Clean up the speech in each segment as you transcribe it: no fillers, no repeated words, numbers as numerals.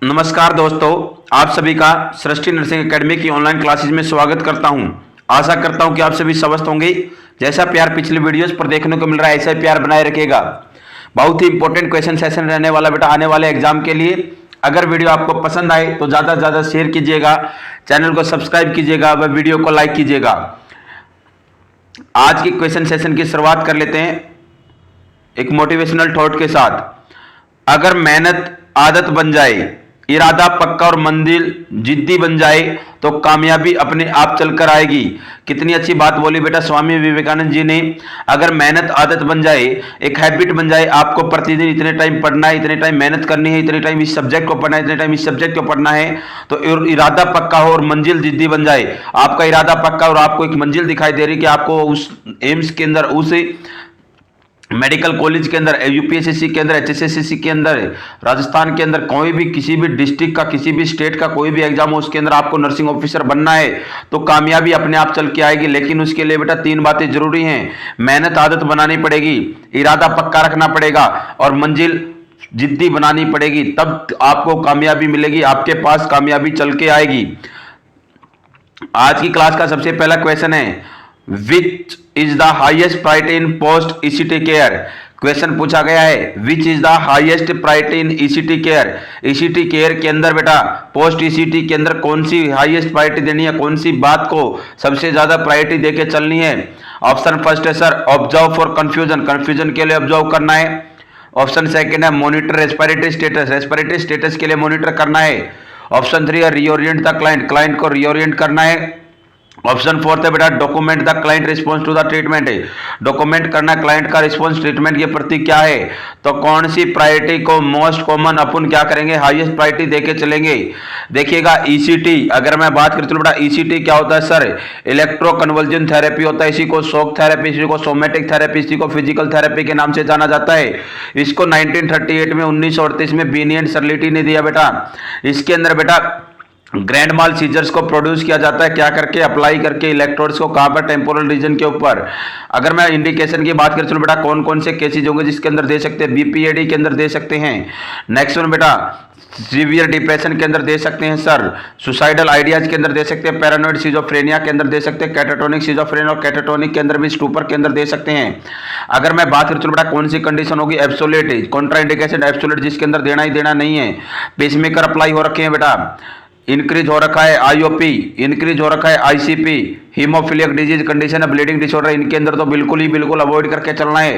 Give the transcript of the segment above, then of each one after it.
नमस्कार दोस्तों, आप सभी का सृष्टि नर्सिंग एकेडमी की ऑनलाइन क्लासेज में स्वागत करता हूं। आशा करता हूं कि आप सभी स्वस्थ होंगे। जैसा प्यार पिछले वीडियोस पर देखने को मिल रहा है, ऐसा ही प्यार बनाए रखिएगा। बहुत ही इंपॉर्टेंट क्वेश्चन सेशन रहने वाला बेटा आने वाले एग्जाम के लिए। अगर वीडियो आपको पसंद आए तो ज़्यादा से ज़्यादा शेयर कीजिएगा, चैनल को सब्सक्राइब कीजिएगा व वीडियो को लाइक कीजिएगा। आज की क्वेश्चन सेशन की शुरुआत कर लेते हैं एक मोटिवेशनल थॉट के साथ। अगर मेहनत आदत बन जाए, इरादा पक्का और मंजिल जिद्दी बन जाए तो कामयाबी अपने आप चलकर आएगी। कितनी अच्छी बात बोली बेटा स्वामी विवेकानंद जी ने। अगर मेहनत आदत बन जाए, एक हैबिट बन जाए, आपको प्रतिदिन इतने टाइम पढ़ना है, इतने टाइम मेहनत करनी है, इतने टाइम इस सब्जेक्ट को पढ़ना है, इतने टाइम इस सब्जेक्ट को पढ़ना है, तो इरादा पक्का हो और मंजिल जिद्दी बन जाए। आपका इरादा पक्का और आपको एक मंजिल दिखाई दे रही कि आपको उस एम्स के अंदर, उस मेडिकल कॉलेज के अंदर, यूपीएससी के अंदर, एचएसएससी के अंदर, राजस्थान के अंदर कोई भी किसी भी डिस्ट्रिक्ट का, किसी भी स्टेट का कोई भी एग्जाम हो, उसके अंदर आपको नर्सिंग ऑफिसर बनना है तो कामयाबी अपने आप चल के आएगी। लेकिन उसके लिए बेटा तीन बातें जरूरी हैं। मेहनत आदत बनानी पड़ेगी, इरादा पक्का रखना पड़ेगा और मंजिल जिद्दी बनानी पड़ेगी। तब आपको कामयाबी मिलेगी, आपके पास कामयाबी चल के आएगी। आज की क्लास का सबसे पहला क्वेश्चन है, which is the highest priority in post ECT care. Question पूछा गया है, which is the highest priority in ECT care. ECT care के अंदर बेटा पोस्ट ईसीटी के अंदर कौन सी हाईएस्ट प्रायोरिटी देनी है, कौन सी बात को सबसे ज्यादा प्रायोरिटी देके चलनी है। ऑप्शन फर्स्ट है sir observe for confusion, confusion के लिए ऑब्जर्व करना है। ऑप्शन सेकंड है monitor respiratory status, respiratory status के लिए मॉनिटर करना है। ऑप्शन थ्री है रीओरिएंट द क्लाइंट, क्लाइंट को रीओरिएंट करना है। ऑप्शन फोर्थ है बेटा document the client response to the treatment, document करना क्लाइंट का रिस्पॉन्स ट्रीटमेंट के प्रति क्या है। तो कौन सी प्रायोरिटी को मोस्ट कॉमन अपन क्या करेंगे, हाईएस्ट प्रायोरिटी देके चलेंगे। देखिएगा ईसीटी, अगर मैं बात करता हूं बेटा ईसीटी क्या होता है सर, इलेक्ट्रो कन्वर्जन थेरेपी होता है। इसी को शॉक थेरेपी, इसी को सोमेटिक थेरेपी, इसी को फिजिकल थेरेपी के नाम से जाना जाता है। इसको 1938 में 1938 में बीनी एंड सर्लिटी ने दिया बेटा। इसके अंदर बेटा ग्रैंड माल सीजर्स को प्रोड्यूस किया जाता है, क्या करके, अप्लाई करके इलेक्ट्रोड्स को, कहां पर, टेम्पोरल रीजन के ऊपर। अगर मैं इंडिकेशन की बात करूं बेटा कौन कौन से केसेज होंगे जिसके अंदर दे सकते हैं, बीपीएडी के अंदर दे सकते हैं। नेक्स्ट वन बेटा सीवियर डिप्रेशन के अंदर दे सकते हैं सर, सुसाइडल आइडियाज के अंदर दे सकते हैं, पैरानोइड सिजोफ्रेनिया के अंदर दे सकते हैं, कैटाटोनिक सिजोफ्रेनिया और कैटाटोनिक के अंदर भी, स्टूपर के अंदर दे सकते हैं। अगर मैं बात करूं बेटा कौन सी कंडीशन होगी, एब्सोल्यूट कॉन्ट्राइंडिकेशन, एब्सोल्यूट जिसके अंदर देना ही देना नहीं है। पेसमेकर अप्लाई हो रखे हैं बेटा, इंक्रीज हो रखा है आईओपी, इंक्रीज हो रखा है आईसीपी, हीमोफिलिक डिजीज कंडीशन है, ब्लीडिंग डिसऑर्डर, इनके अंदर तो बिल्कुल ही बिल्कुल अवॉइड करके चलना है।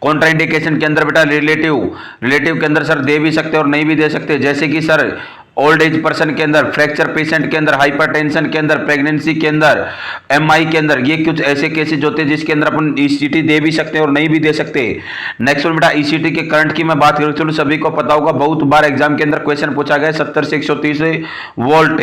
कॉन्ट्राइंडिकेशन के अंदर बेटा रिलेटिव के अंदर सर दे भी सकते और नहीं भी दे सकते, जैसे कि सर ओल्ड एज पर्सन के अंदर, फ्रैक्चर पेशेंट के अंदर, हाइपरटेंशन के अंदर, प्रेगनेंसी के अंदर, एमआई के अंदर, ये कुछ ऐसे केसेज होते हैं जिसके अंदर अपन ईसीटी दे भी सकते हैं और नहीं भी दे सकते। नेक्स्ट वन बेटा ईसीटी के करंट की मैं बात करूं, चलो सभी को पता होगा, बहुत बार एग्जाम के अंदर क्वेश्चन पूछा गया, 70 से 130 वोल्ट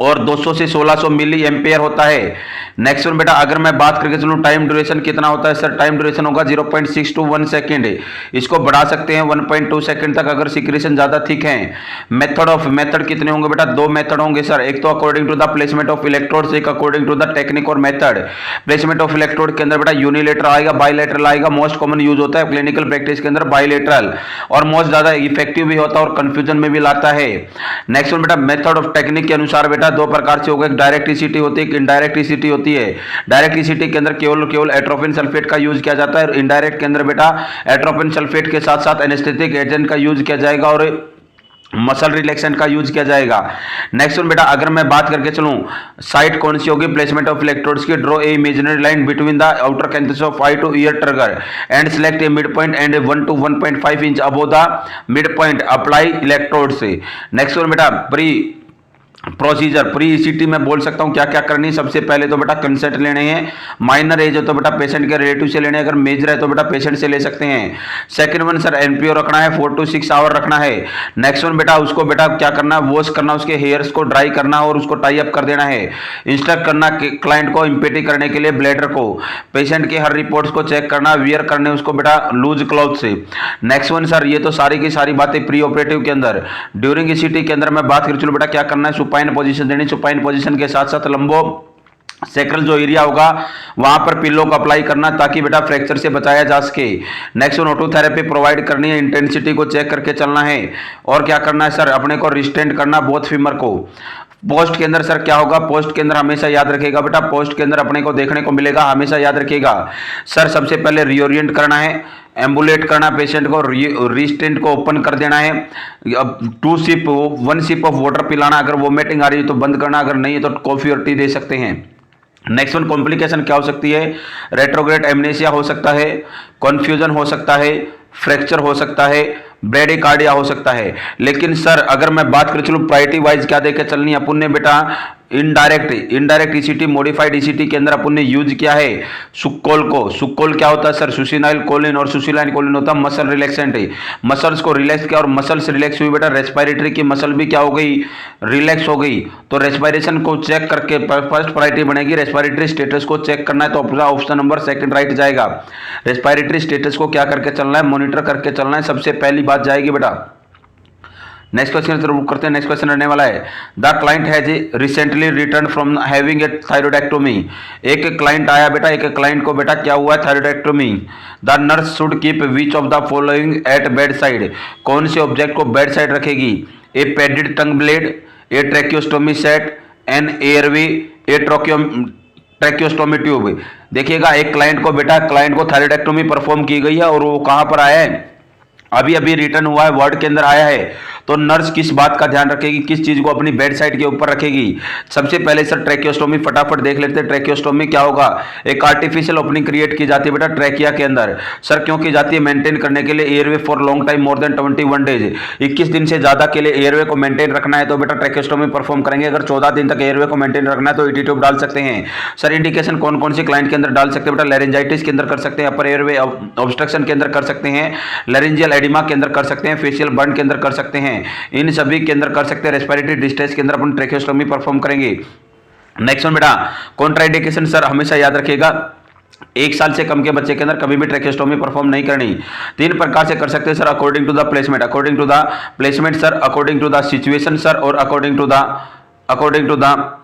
और 200 से 1600 मिली एम्पेयर होता है। नेक्स्ट वन बेटा अगर मैं बात करके चलूं टाइम ड्यूरेशन कितना होता है सर, टाइम ड्यूरेशन होगा 0.6 to 1 सेकेंड, इसको बढ़ा सकते हैं 1.2 सेकेंड तक अगर सिक्रेशन ज्यादा थिक है। मेथड कितने होंगे बेटा, दो मेथड होंगे सर, एक तो according to the placement of electrodes, एक अकॉर्डिंग टू द टेक्निक और मेथड। प्लेसमेंट ऑफ इलेक्ट्रोड के अंदर बेटा यूनिलेटरल आएगा, बाइलेटरल आएगा, मोस्ट कॉमन यूज होता है क्लिनिकल प्रैक्टिस के अंदर बाइलेटरल, और मोस्ट ज्यादा इफेक्टिव भी होता है और कंफ्यूजन में भी लाता है। नेक्स्ट वन बेटा मेथड ऑफ टेक्निक के अनुसार बेटा दो प्रकार से होगा, एक डायरेक्ट ईसीटी होती है, एक इनडायरेक्ट ईसीटी होती है। डायरेक्ट ईसीटी के अंदर केवल एट्रोपिन सल्फेट का यूज किया जाता है, और इनडायरेक्ट के अंदर बेटा एट्रोपिन सल्फेट के साथ साथ एनेस्थेटिक एजेंट का यूज किया जाएगा और मसल रिलैक्सेंट का यूज किया जाएगा। नेक्स्ट वन बेटा अगर मैं बात करके चलूं साइट कौन सी होगी प्लेसमेंट ऑफ इलेक्ट्रोड्स की, draw a imaginary line between the outer canthus of I two year trigger and select A mid point and 1 to 1.5 inch above the mid point, apply electrode से। Next one बेटा procedure pre ECT में बोल सकता हूं क्या क्या करनी है। सबसे पहले तो बेटा कंसेंट लेने हैं, माइनर एज हो तो बेटा पेशेंट के रिलेटिव से लेने हैं, अगर मेजर है तो बेटा पेशेंट से ले सकते हैं। सेकंड वन सर एनपीओ रखना है, 4 to 6 आवर रखना है। नेक्स्ट वन बेटा उसको बेटा क्या करना है, वॉश करना, उसके हेयर्स को ड्राई करना और उसको टाई अप कर देना है। इंस्ट्रक्ट करना क्लाइंट को इम्पेटी करने के लिए ब्लेडर को, पेशेंट के हर रिपोर्ट्स को चेक करना, वियर करने उसको बेटा लूज क्लॉथ से। नेक्स्ट वन सर ये तो सारी की सारी बातें प्री ऑपरेटिव के अंदर। ड्यूरिंग ईसीटी के अंदर मैं बात कर चलो बेटा क्या करना है, सुपाइन पोजीशन देनी, सुपाइन पोजीशन के साथ साथ सेक्रल जो एरिया होगा वहां पर पिल्लो को अप्लाई करना ताकि बेटा फ्रैक्चर से बचाया जा सके। नेक्स्ट ऑटोथेरेपी प्रोवाइड करनी है, इंटेंसिटी को चेक करके चलना है। और क्या करना है सर, अपने को रिस्टेंट करना बोथ फीमर को। पोस्ट के अंदर सर क्या होगा, पोस्ट के अंदर हमेशा याद रखेगा बेटा, पोस्ट के अंदर अपने को देखने को मिलेगा, हमेशा याद रखिएगा सर, सबसे पहले रीओरिएंट करना है, एम्बुलेट करना पेशेंट को, रिस्टेंट को ओपन कर देना है, अब 1 सिप ऑफ वाटर पिलाना, अगर वोमिटिंग आ रही है तो बंद करना, अगर नहीं है तो कॉफी और टी दे सकते हैं। नेक्स्ट वन कॉम्प्लिकेशन क्या हो सकती है, रेट्रोग्रेड एमनेसिया हो सकता है, कॉन्फ्यूजन हो सकता है, फ्रैक्चर हो सकता है, ब्रेडिकार्डिया हो सकता है। लेकिन सर अगर मैं बात कर चलूँ प्रायोरिटी वाइज क्या देकर चलनी है अपन ने बेटा, इनडायरेक्ट ईसीटी, मॉडिफाइड ईसीटी के अंदर अपन ने यूज किया है सुक्कोल को। सुक्कोल क्या होता है सर, सुसिनाइल कोलिन, और सुसिनाइल कोलिन होता है मसल रिलैक्सेंट है। मसल्स को रिलैक्स किया और मसल्स रिलैक्स हुई बेटा, रेस्पिरेटरी की मसल भी क्या हो गई, रिलैक्स हो गई। तो रेस्पिरेशन को चेक करके फर्स्ट प्रायोरिटी बनेगी, रेस्पिरेटरी स्टेटस को चेक करना है, तो ऑप्शन नंबर सेकंड राइट जाएगा। रेस्पिरेटरी स्टेटस को क्या करके चलना है, मॉनिटर करके चलना है, सबसे पहली बात जाएगी बेटा। नेक्स्ट क्वेश्चन जरूर करते हैं, नेक्स्ट क्वेश्चन रहने वाला है, the client has recently return from having a thyroidectomy. एक क्लाइंट आया बेटा, एक क्लाइंट को बेटा क्या हुआ है, thyroidectomy. The nurse should keep which of the following at bed side, कौन से ऑब्जेक्ट को बेड साइड रखेगी, a padded tongue blade, a tracheostomy set, an airway, a tracheostomy tube. देखिएगा एक क्लाइंट को बेटा, क्लाइंट को थायरॉइडेक्टोमी परफॉर्म की गई है और वो कहां पर आया है, अभी अभी रिटर्न हुआ है, वार्ड के अंदर आया है। तो नर्स किस बात का ध्यान रखेगी, किस चीज को अपनी बेड साइड के ऊपर रखेगी। सबसे पहले सर ट्रैकियोस्टोमी फटाफट देख लेते हैं। ट्रैकियोस्टोमी क्या होगा, एक आर्टिफिशियल ओपनिंग क्रिएट की जाती है बेटा ट्रैकिया के अंदर। सर क्यों की जाती है, मेंटेन करने के लिए airway for long time more than 21 days, 21 दिन से ज्यादा के लिए एयरवे को मेंटेन रखना है तो बेटा ट्रैकियोस्टोमी परफॉर्म करेंगे। अगर 14 दिन तक एयरवे को मेंटेन रखना है तो ईटी ट्यूब डाल सकते हैं। सर इंडिकेशन कौन कौन सी क्लाइंट के अंदर डाल सकते हैं बेटा, लैरिंजाइटिस के अंदर कर सकते हैं, अपर एयरवे ऑब्स्ट्रक्शन के अंदर कर सकते हैं, लैरिंजियल एडिमा के अंदर कर सकते हैं, फेशियल बर्न के अंदर कर सकते हैं, इन सभी के अंदर कर सकते हैं। रेस्पिरेटरी डिस्ट्रेस के अंदर अपन ट्रैकियोस्टोमी परफॉर्म करेंगे। नेक्स्ट वन बेटा कॉन्ट्राइंडिकेशन, सर हमेशा याद रखिएगा 1 साल से कम के बच्चे के अंदर कभी भी ट्रैकियोस्टोमी परफॉर्म नहीं करनी। 3 प्रकार से कर सकते हैं sir, according to the placement, according to the placement sir, according to the situation sir, और अकॉर्डिंग टू द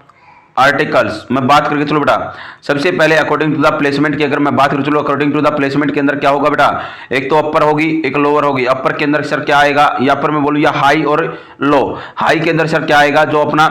आर्टिकल्स। मैं बात करके चलो बेटा, सबसे पहले अकॉर्डिंग टू द प्लेसमेंट की अगर मैं बात करूँ, चलो अकॉर्डिंग टू द प्लेसमेंट के अंदर क्या होगा बेटा, एक तो अपर होगी एक लोअर होगी। अपर के अंदर सर क्या आएगा, यहाँ पर मैं बोलूँ या हाई और लो। हाई के अंदर सर क्या आएगा, जो अपना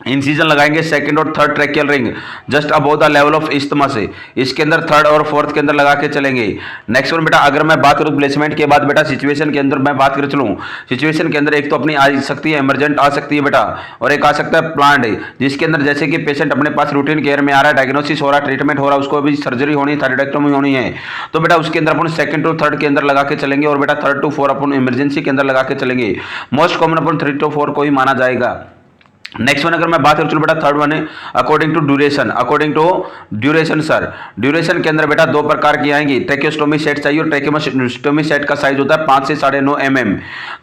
इंसिजन लगाएंगे सेकंड और third tracheal ring just above the level of isthmus से, इसके अंदर थर्ड और फोर्थ के अंदर लगा के चलेंगे। नेक्स्ट वन बेटा अगर मैं बात करूं प्लेसमेंट के बाद बेटा सिचुएशन के अंदर मैं बात कर चलूं, सिचुएशन के अंदर एक तो अपनी आ सकती है इमरजेंट आ सकती है बेटा, और एक आ सकता है प्लान्ड, जिसके अंदर जैसे कि पेशेंट अपने पास रूटीन केयर में आ रहा है, डायग्नोसिस हो रहा है, ट्रीटमेंट हो रहा है, उसको अभी सर्जरी होनी है, थायरॉइडेक्टोमी होनी है, तो बेटा उसके अंदर अपन सेकंड टू थर्ड के अंदर लगा के चलेंगे, और बेटा 3rd to 4 अपन इमरजेंसी के अंदर लगा के चलेंगे। मोस्ट कॉमन अपन 3 to 4 को ही माना जाएगा। नेक्स्ट वन अगर मैं बात करूं चलो बेटा थर्ड वन है according to duration, according to duration sir, duration के अंदर बेटा 2 प्रकार की आएंगी, ट्रैकियोस्टोमी सेट चाहिए, और ट्रैकियोस्टोमी सेट का साइज होता है 5 से 9.5 mm।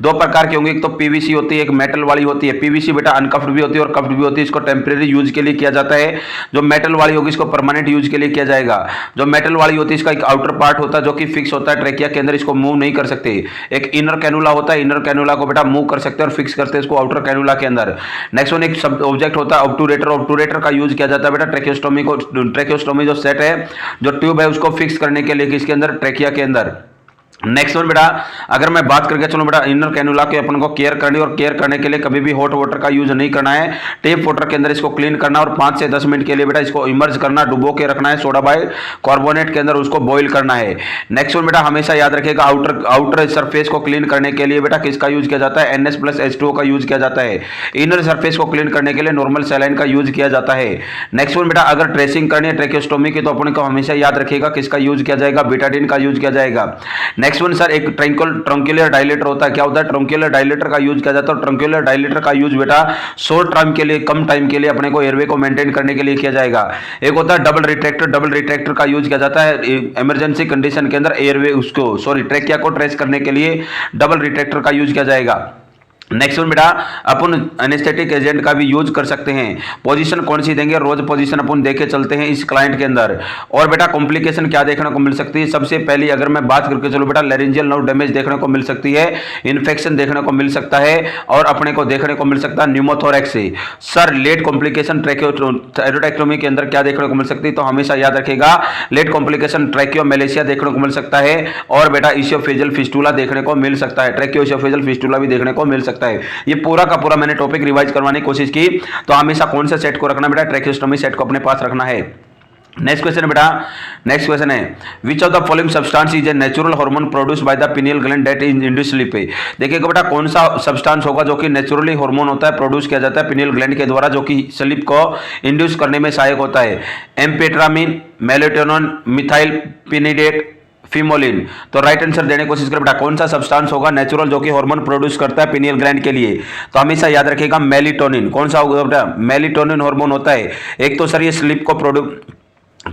2 प्रकार की होंगी, एक तो पीवीसी होती है, एक मेटल वाली होती है। पीवीसी बेटा अनकफ्ड भी होती है और कफ्ड भी होती है, इसको टेम्परेरी यूज के लिए किया जाता है। जो मेटल वाली होगी इसको परमानेंट यूज के लिए किया जाएगा। जो मेटल वाली होती है इसका एक आउटर पार्ट होता है जो कि फिक्स होता है ट्रैकिया के अंदर, इसको मूव नहीं कर सकते। एक इनर कैनुला होता है, इनर कैनुला को बेटा मूव कर सकते हैं और फिक्स करते हैं इसको आउटर कैनुला के अंदर। नेक्स्ट वन एक सब ऑब्जेक्ट होता है ऑब्टूरेटर, ऑब्टूरेटर का यूज किया जाता है बेटा ट्रैकियोस्टोमी जो सेट है, जो ट्यूब है उसको फिक्स करने के लिए किसके अंदर, ट्रैकिया के अंदर। नेक्स्ट वन बेटा अगर मैं बात करके चलो बेटा इनर कैनुला के अपन को केयर करनी, और केयर करने के लिए कभी भी हॉट वाटर का यूज नहीं करना है, टेप वाटर के अंदर इसको क्लीन करना और 5 से 10 मिनट के लिए बेटा इसको इमर्ज करना, डुबो के रखना है, सोडा बाई कार्बोनेट के अंदर उसको बॉईल करना है। नेक्स्ट वन बेटा हमेशा याद रखेगा आउटर सरफेस को क्लीन करने के लिए बेटा किसका यूज किया जाता है, NS+H2O का यूज किया जाता है। इनर सरफेस को क्लीन करने के लिए नॉर्मल सैलाइन का यूज किया जाता है। नेक्स्ट वन बेटा अगर ट्रेसिंग करनी है ट्रैकियोस्टोमी की तो अपन को हमेशा याद रखेगा किसका यूज किया जाएगा, बेटाडीन का यूज किया जाएगा। नेक्स्ट वन सर एक ट्रंक्युलर डायलेटर होता है, क्या होता है, ट्रंक्युलर डायलेटर का यूज किया जाता है। ट्रंक्युलर डायलेटर का यूज बेटा शॉर्ट टाइम के लिए, कम टाइम के लिए अपने को एयरवे को मेंटेन करने के लिए किया जाएगा। एक होता है डबल रिट्रैक्टर, डबल रिट्रैक्टर का यूज किया जाता है इमरजेंसी कंडीशन के अंदर एयरवे ट्रैकिया को ट्रेस करने के लिए डबल रिट्रैक्टर का यूज किया जाएगा। नेक्स्ट वन बेटा, अपन एनेस्थेटिक एजेंट का भी यूज कर सकते हैं। पोजीशन कौन सी देंगे, रोज पोजीशन अपन देके चलते हैं इस क्लाइंट के अंदर। और बेटा कॉम्प्लिकेशन क्या देखने को मिल सकती है, सबसे पहली अगर मैं बात करके चलूं बेटा, लैरिंजियल नर्व डैमेज देखने को मिल सकती है, इन्फेक्शन देखने को मिल सकता है, और अपने को देखने को मिल सकता है न्यूमोथोरैक्स से। सर लेट कॉम्प्लिकेशन ट्रैकियोटोमी के अंदर क्या देखने को मिल सकती है, तो हमेशा याद रखेगा लेट कॉम्प्लिकेशन ट्रैकियोमेलेशिया देखने को मिल सकता है, और बेटा इशियोफेजियल फिस्टुला देखने को मिल सकता है, ट्रैकियो इशियोफेजियल फिस्टुला भी देखने को मिल सकता है। ये पूरा का पूरा मैंने टॉपिक रिवाइज करवाने की कोशिश की, तो हमेशा कौन से सेट को रखना बेटा, ट्रैकियोस्टोमी सेट को अपने पास रखना है। नेक्स्ट क्वेश्चन है बेटा, नेक्स्ट क्वेश्चन है which of the following substance is a natural hormone produce by the pineal gland that is induce sleep. देखिएगा बेटा कौन सा सब्सटेंस होगा जो कि नेचुरली हार्मोन होता है, प्रोड्यूस किया जाता है पिनियल ग्लैंड के द्वारा, जो कि स्लीप को इंड्यूस करने में सहायक होता है। Amphetamine, melatonin, methylphenidate, pemoline. तो राइट आंसर देने की कोशिश करें बेटा, कौन सा सब्सटेंस होगा नेचुरल जो कि हार्मोन प्रोड्यूस करता है पिनियल ग्लैंड के लिए, तो हमेशा याद रखिएगा मेलेटोनिन। कौन सा होगा बेटा, मेलेटोनिन हार्मोन होता है। एक तो सर ये स्लीप को प्रोड्यूस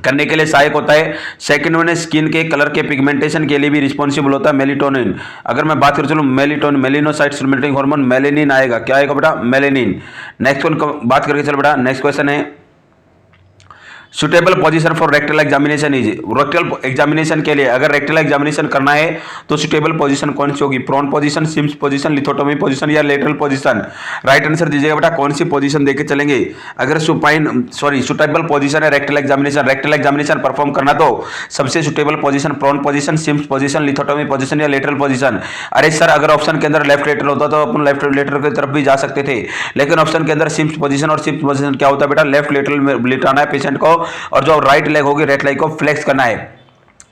करने के लिए सहायक होता है, सेकंड वन स्किन के कलर के पिगमेंटेशन के लिए भी रिस्पॉन्सिबल होता है मेलेटोनिन। अगर मैं बात करूं चलो मेलेटोनिन, मेलिनोसाइट स्टिमुलेटिंग हार्मोन मेलेनिन आएगा, क्या आएगा बेटा, मेलेनिन। नेक्स्ट वन बात करके चलो बेटा, नेक्स्ट क्वेश्चन है suitable position for rectal examination is. Rectal examination के लिए अगर रेक्टल एग्जामिनेशन करना है तो सुटेबल पोजीशन कौन सी होगी, prone position, sims position, lithotomy position या लेटरल पोजीशन। राइट आंसर दीजिएगा बेटा, कौन सी पोजीशन देके चलेंगे। अगर सुटेबल पोजीशन है रेक्टल एग्जामिनेशन परफॉर्म करना तो सबसे suitable position prone position, sims position, lithotomy position या लेटरल पोजीशन। अरे सर अगर ऑप्शन के अंदर लेफ्ट लेटरल होता तो अपन लेफ्ट लेटरल की तरफ भी जा सकते थे, लेकिन ऑप्शन के अंदर सिम्स पोजीशन, और सिम्स पोजीशन क्या होता है बेटा, लेफ्ट लेटरल में लिटाना है पेशेंट को, और जो राइट लेग होगी राइट लेग को फ्लेक्स करना है।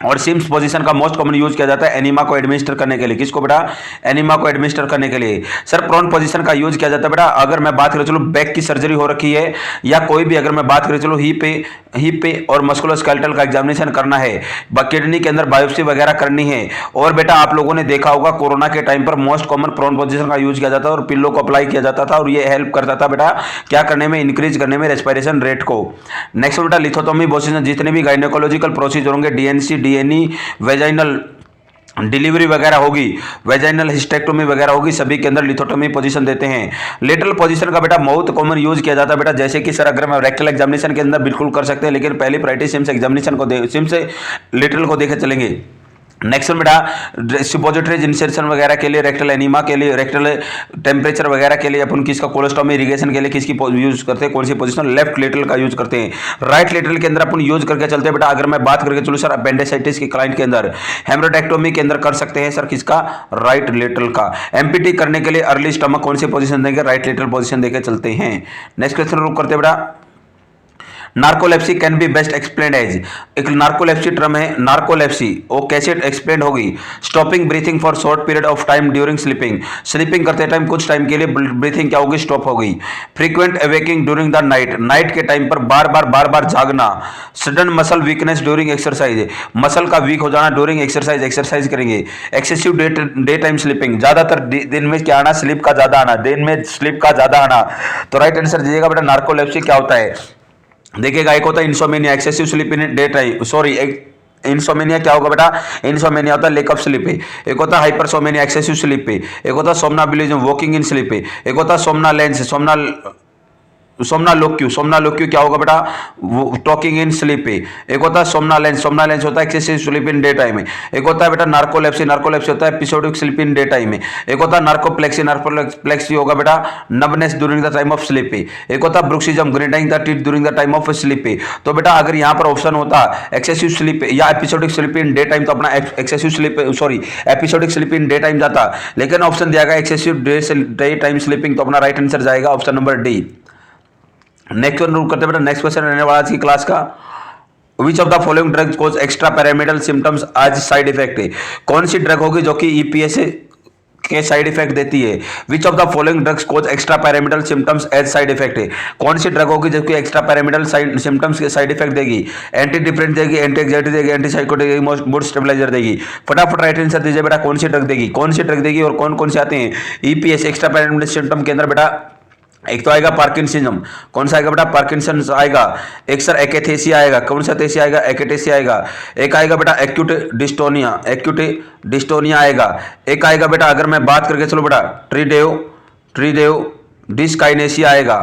और सिम्स पोजीशन का मोस्ट कॉमन यूज किया जाता है एनीमा को एडमिनिस्टर करने के लिए, किसको बेटा, एनीमा को एडमिनिस्टर करने के लिए। सर प्रोन पोजीशन का यूज किया जाता है बेटा अगर मैं बात करूं चलो बैक की सर्जरी हो रखी है, या कोई भी अगर मैं बात करूं चलो हिप पे और मस्कुलोस्केलेटल का एग्जामिनेशन करना है, किडनी के अंदर बायोप्सी वगैरह करनी है। और बेटा आप लोगों ने देखा होगा कोरोना के टाइम पर मोस्ट कॉमन प्रोन पोजीशन का यूज किया जाता था और पिल्लो को अप्लाई किया जाता था, और ये हेल्प करता था बेटा क्या करने में, इंक्रीज करने में रेस्पिरेशन रेट को। नेक्स्ट बेटा लिथोटोमी पोजीशन, जितने भी गायनेकोलॉजिकल प्रोसीजर होंगे, डीएनसी, डीएनई, वेजाइनल डिलीवरी वगैरह होगी, वेजाइनल हिस्टेक्टोमी वगैरह होगी, सभी के अंदर लिथोटोमी पोजीशन देते हैं। लेटरल पोजीशन का बेटा बहुत कॉमन यूज किया जाता है बेटा, जैसे कि सर अगर मैं रेक्टल एग्जामिनेशन के अंदर बिल्कुल कर सकते हैं, लेकिन पहली प्रायोरिटी सिम्स एग्जामिनेशन को सिम्स लेटरल को देखे चलेंगे। नेक्स्ट बेटा सुपोजिटरीज इंसर्शन वगैरह के लिए, रेक्टल एनीमा के लिए, रेक्टल टेम्परेचर वगैरह के लिए अपन किसका, कोलोस्टोमी इरिगेशन के लिए किसकी यूज करते हैं, कौन सी पोजीशन, लेफ्ट लेटरल का यूज करते हैं। राइट लेटरल के अंदर अपन यूज करके चलते हैं बेटा अगर मैं बात करके चलूँ सर अपेंडिसाइटिस के क्लाइंट के अंदर, हेमरोडेक्टोमी के अंदर कर सकते हैं सर किसका, राइट लेटरल का। एमपीटी करने के लिए अर्ली स्टमक कौन सी पोजीशन देंगे, राइट लेटरल पोजीशन देके चलते हैं। नेक्स्ट क्वेश्चन रुक करते हैं बेटा, narcolepsy can be best explain as. एक नार्कोलेप्सी टर्म है, नार्कोलेप्सी वो कैसे एक्सप्लेन होगी, stopping breathing for short period of time during sleeping, sleeping करते टाइम कुछ टाइम के लिए ब्रीथिंग क्या होगी, स्टॉप होगी। Frequent awakening during the night, night के टाइम पर बार बार जागना। Sudden muscle weakness during exercise, muscle का वीक हो जाना ड्यूरिंग एक्सरसाइज, एक्सरसाइज करेंगे। एक्सेसिव डे टाइम स्लीपिंग, ज्यादातर दिन में क्या आना, स्लीप का ज्यादा आना, दिन में स्लीप का ज्यादा आना। तो राइट आंसर दीजिएगा बेटा नार्कोलेप्सी क्या होता है। देखिएगा एक होता है insomnia, excessive sleep in day time, sorry insomnia क्या होगा बेटा, इंसोमेनिया होता है लेक ऑफ स्लीप पे। एक होता है हाइपरसोमेनिया एक्सेसिव स्लीप पे, एक होता है सोमनाबिलिज्म वॉकिंग इन स्लीप पे, एक होता है सोमनालेंस सोमनालोक्यू क्या होगा बेटा, टॉकिंग इन स्लीप पे। एक होता है सोमनालेंस होता है excessive sleep in day time में। एक होता है बेटा नार्कोलेप्सी होता है episodic sleep in day time में। एक होता है नार्कोप्लेक्सी होगा बेटा numbness during the time of sleep पे। एक होता है bruxism grinding the teeth during the time of sleep पे। तो बेटा अगर यहाँ पर ऑप्शन होता एक्सेसिव स्लीप या episodic sleep in day time, तो अपना excessive sleep episodic sleep in day time जाता, लेकिन ऑप्शन दिया गया एक्सेसिव डे टाइम स्लीपिंग, तो अपना राइट आंसर जाएगा option number D. Next one करते बेटा, नेक्स्ट क्वेश्चन रहने वाला आज की क्लास का, which of the following drugs cause extra pyramidal symptoms as side effect है। कौन सी ड्रग होगी जो कि ईपीएस के साइड इफेक्ट देती है। Which of the following drugs cause extra pyramidal symptoms as side effect है। कौन सी ड्रग होगी जो कि एक्स्ट्रा पैरामिडल सिम्टम्स के साइड इफेक्ट देगी, एंटी डिप्रेसेंट देगी, एंटी एंग्जाइटी देगी, एंटी साइकोटिक देगी, मूड स्टेबलाइजर देगी। फटाफट राइट आंसर दीजिए बेटा, कौन सी ड्रग देगी, कौन सी ड्रग देगी और कौन कौन से आते हैं ईपीएस एक्स्ट्रा पैरामिडल सिम्टम के अंदर बेटा। एक तो आएगा पार्किंसनिज्म, कौन सा आएगा बेटा, पार्किंसंस आएगा। एक सर एकेथेसिया आएगा, कौन सा थेसिया आएगा, एकेथेसिया आएगा। एक आएगा बेटा एक्यूट डिस्टोनिया आएगा। एक आएगा बेटा अगर मैं बात करके चलो बेटा ट्रीदेव डिस्काइनेसिया आएगा।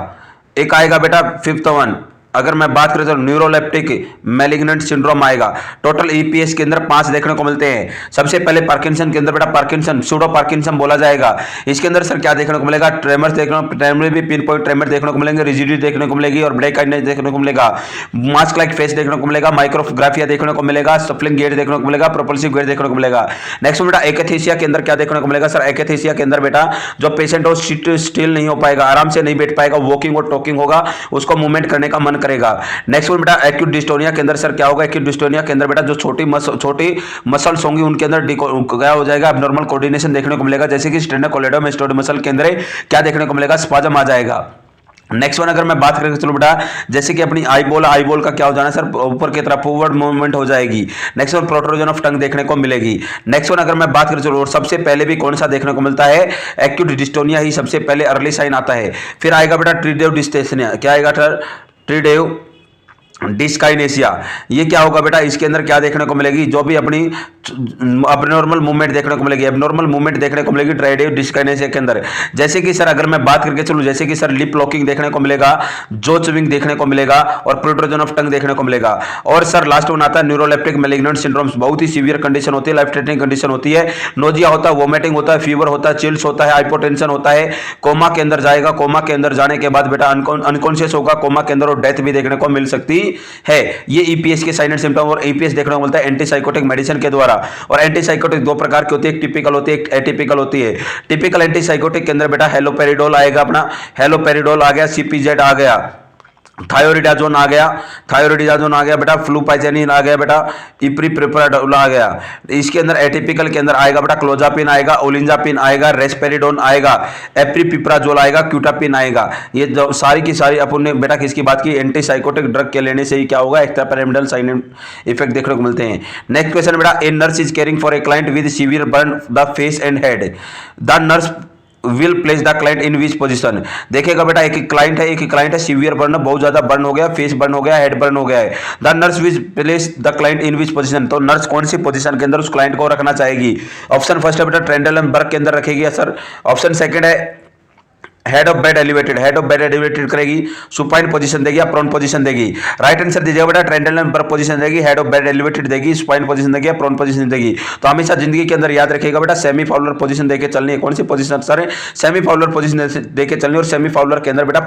एक आएगा बेटा फिफ्थ वन, अगर मैं बात करें तो न्यूरोलेप्टिक मैलिग्नेंट सिंड्रोम आएगा। टोटल ईपीएस के अंदर 5 देखने को मिलते हैं। सबसे पहले पार्किंसन के अंदर बेटा पार्किंसन सूडो पार्किंसन बोला जाएगा। इसके अंदर सर क्या देखने को मिलेगा, ट्रेमर्स ट्रेमर भी पिन पॉइंट ट्रेमर देखने को मिलेंगे, रिजिडिटी देखने को मिलेगी और ब्लैक आइडनेस देखने को मिलेगा, मास्क लाइक फेस देखने को मिलेगा, माइक्रोग्राफिया देखने को मिलेगा, सफलिंग गेट देखने को मिलेगा, प्रोपल्सिव गेट देखने को मिलेगा। नेक्स्ट बेटा एकथीसिया के अंदर क्या देखने को मिलेगा सर, एकथीसिया के अंदर बेटा जो पेशेंट हो सीट स्टिल नहीं हो पाएगा, आराम से नहीं बैठ पाएगा, वॉकिंग और टॉकिंग होगा, उसको मूवमेंट करने का मन करेगा। नेक्स्ट बेटा एक्यूट डिस्टोनिया के अंदर सर क्या होगा, एक्यूट डिस्टोनिया के अंदर बेटा जो छोटी मसल्स होंगी उनके अंदर क्या हो जाएगा, एब्नॉर्मल कोऑर्डिनेशन देखने को मिलेगा, जैसे कि स्टेनोकोलेडोमास्टोइड मसल के अंदर क्या देखने को मिलेगा, स्पाज्म आ जाएगा। नेक्स्ट वन अगर मैं बात करें चलो बेटा, जैसे कि अपनी आई बॉल का क्या हो जाना सर, ऊपर की तरफ फॉरवर्ड मूवमेंट हो जाएगी। Next one protrusion of tongue देखने को मिलेगी। नेक्स्ट वन अगर मैं बात करें चलो, सबसे पहले भी कौन सा देखने को मिलता है, एक्यूट डिस्टोनिया ही सबसे पहले अर्ली साइन आता है। फिर आएगा बेटा ट्रीडेव डिस्टेशनिया, क्या आएगा सर, ट्रीडेव डिस्काइनेसिया। ये क्या होगा बेटा, इसके अंदर क्या देखने को मिलेगी, जो भी अपनी अबनॉर्मल मूवमेंट देखने को मिलेगी, एबनॉर्मल मूवमेंट देखने को मिलेगी ट्राइडेव डिस्काइनेसिया के अंदर। जैसे कि सर अगर मैं बात करके चलूं, जैसे कि सर लिप लॉकिंग देखने को मिलेगा, जो चविंग देखने को मिलेगा और प्रोट्रूजन ऑफ टंग देखने को मिलेगा। और सर लास्ट वन आता है न्यूरोलेप्टिक मैलिग्नेंट सिंड्रोम्स, बहुत ही सीवियर कंडीशन होती है, लाइफ थ्रेटनिंग कंडीशन होती है। नोजिया होता है, वोमिटिंग होता है, फीवर होता है, चिल्स होता है, हाइपोटेंशन होता है, कोमा के अंदर जाएगा, कोमा के अंदर जाने के बाद बेटा अनकॉन्शियस होगा कोमा के अंदर और डेथ भी देखने को मिल सकती है। ये ईपीएस के साइन एंड सिम्टम, और ईपीएस देखने को मिलता है एंटीसाइकोटिक मेडिसिन के द्वारा। और एंटीसाइकोटिक दो प्रकार की होती है, एक टिपिकल होती है, एक एटिपिकल होती है। टिपिकल एंटीसाइकोटिक के अंदर बेटा हेलोपेरिडोल आएगा, अपना हेलोपेरिडोल आ गया, सीपीजेड आ गया, थायोरिडाजोन आ गया, थायोरिडाजोन आ गया बेटा, फ्लूपाइजेनिन आ गया बेटा, इप्रीप्रिप्राडोल आ गया। इसके अंदर एटिपिकल के अंदर आएगा बेटा क्लोजापिन आएगा, ओलिंजापिन आएगा, रेस्पेरिडोन आएगा, एप्रीपिप्राजोल आएगा, क्यूटापिन आएगा। ये जो सारी की सारी अपन ने बेटा किसकी बात की, एंटीसाइकोटिक ड्रग के लेने से ही क्या होगा, एक्स्ट्रापिरामिडल साइन इफेक्ट देखने को मिलते हैं। नेक्स्ट क्वेश्चन बेटा, a nurse is caring for a client with severe burn the face and head, the nurse will place the client in which position. देखिएगा बेटा एक क्लाइंट है, सीवियर बर्न, बहुत ज्यादा बर्न हो गया, फेस बर्न हो गया, हेड बर्न हो गया है। The nurse will place the client in which position, तो नर्स कौन सी पोजीशन के अंदर उस क्लाइंट को रखना चाहेगी। ऑप्शन फर्स्ट है बेटा ट्रेंडलनबर्ग के अंदर रखेगी या सर। ऑप्शन सेकंड है head of bed elevated, head of bed elevated करेगी, सुपाइन पोजीशन देगी या प्रोन पोजीशन देगी। राइट आंसर दीजिएगा बेटा ट्रेंडलनबर्ग पोजीशन देगी, हेड ऑफ बेड एलिवेटेड देगी, सुपाइन पोजीशन देगी या प्रोन पोजीशन देगी। तो हमेशा जिंदगी के अंदर याद रखिएगा बेटा सेमी फाउलर पोजीशन देके चलनी है। कौन सी position sir, semi Fowler position देके चलनी है। और सेमी फाउलर के अंदर बेटा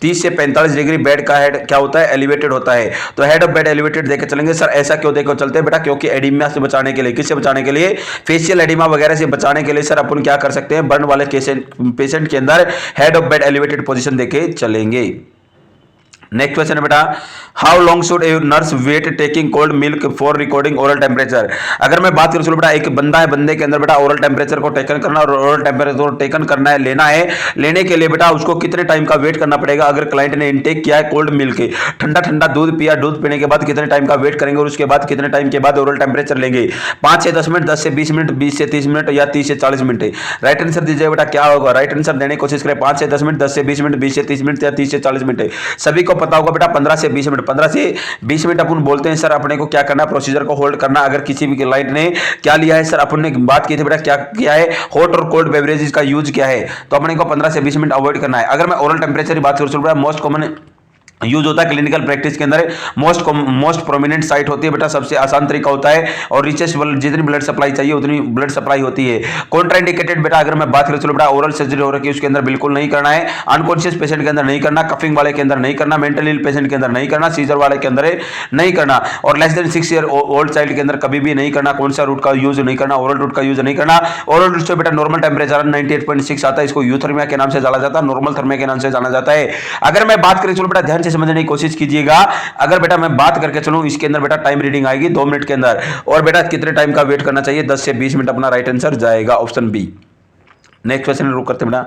30 से 45 डिग्री बेड का हेड क्या होता है, एलिवेटेड होता है। तो हेड ऑफ बेड एलिवेटेड देके चलेंगे सर। ऐसा क्यों देकर चलते हैं बेटा, क्योंकि एडिमा से बचाने के लिए, किससे बचाने के लिए, फेशियल एडिमा वगैरह से बचाने के लिए सर अपन क्या कर सकते हैं, बर्न वाले पेशेंट के अंदर head of bed elevated position देके चलेंगे। नेक्स्ट क्वेश्चन है बेटा, how long should a nurse wait taking cold milk for recording oral temperature. अगर मैं बात करूं चलो बेटा, एक बंदा है, बंदे के अंदर बेटा ओरल टेम्परेचर को टेकन करना, और ओरल टेम्परेचर टेकन करना है, लेना है, लेने के लिए बेटा उसको कितने टाइम का वेट करना पड़ेगा। अगर क्लाइंट ने इनटेक किया है कोल्ड मिल्क, ठंडा ठंडा दूध पिया, दूध पीने के बाद कितने टाइम का वेट करेंगे, और उसके बाद कितने टाइम के बाद ओरल टेम्परेचर लेंगे। 5 से 10 मिनट, 10 से 20 मिनट, 20 से 30 मिनट या 30 से 40 मिनट। राइट आंसर दीजिए बेटा क्या होगा, राइट आंसर देने की कोशिश करें। 5 से 10 मिनट, 10 से 20 मिनट, 20 से 30 मिनट या 30 से 40 मिनट। सभी को पता होगा बेटा 15 से 20 मिनट, 15 से 20 मिनट अपन बोलते हैं सर। अपने को क्या करना है, प्रोसीजर को होल्ड करना। अगर किसी भी क्लाइंट ने क्या लिया है सर, अपन ने बात की थी बेटा क्या किया है, हॉट और कोल्ड बेवरेजेस का यूज किया है, तो अपने को 15 से 20 मिनट अवॉइड करना है। अगर मैं ओरल टेम्परेचर की बात करूं, मोस्ट कॉमन यूज होता है क्लिनिकल प्रैक्टिस के अंदर, मोस्ट प्रोमिनेंट साइट होती है बेटा, सबसे आसान तरीका होता है, और रिचेस्ट जितनी ब्लड सप्लाई चाहिए उतनी ब्लड सप्लाई होती है। कॉन्ट्राइंडिकेटेड बेटा अगर मैं बात करूं चलो बेटा, ओरल सर्जरी हो रही है उसके अंदर बिल्कुल नहीं करना है, अनकॉन्शियस पेशेंट के अंदर नहीं करना, कफिंग वाले के अंदर नहीं करना, मेंटल इल पेशेंट के अंदर नहीं करना, सीजर वाले के अंदर नहीं करना, और less than 6 year old child के अंदर कभी भी नहीं करना। कौन सा रूट का यूज नहीं करना, ओरल रूट का यूज नहीं करना। ओरल रूट से बेटा नॉर्मल टेम्परेचर 98.6 आता है, इसको यूथर्मिया के नाम से जाना जाता है, नॉर्मल थर्मिया के नाम से जाना जाता है। अगर मैं बात करें चलो बेटा, ध्यान से समझने की कोशिश कीजिएगा। अगर बेटा मैं बात करके चलूं, इसके अंदर बेटा टाइम रीडिंग आएगी 2 मिनट के अंदर, और बेटा कितने टाइम का वेट करना चाहिए, 10 से 20 मिनट। अपना राइट आंसर जाएगा ऑप्शन बी। नेक्स्ट क्वेश्चन रुक करते बेटा,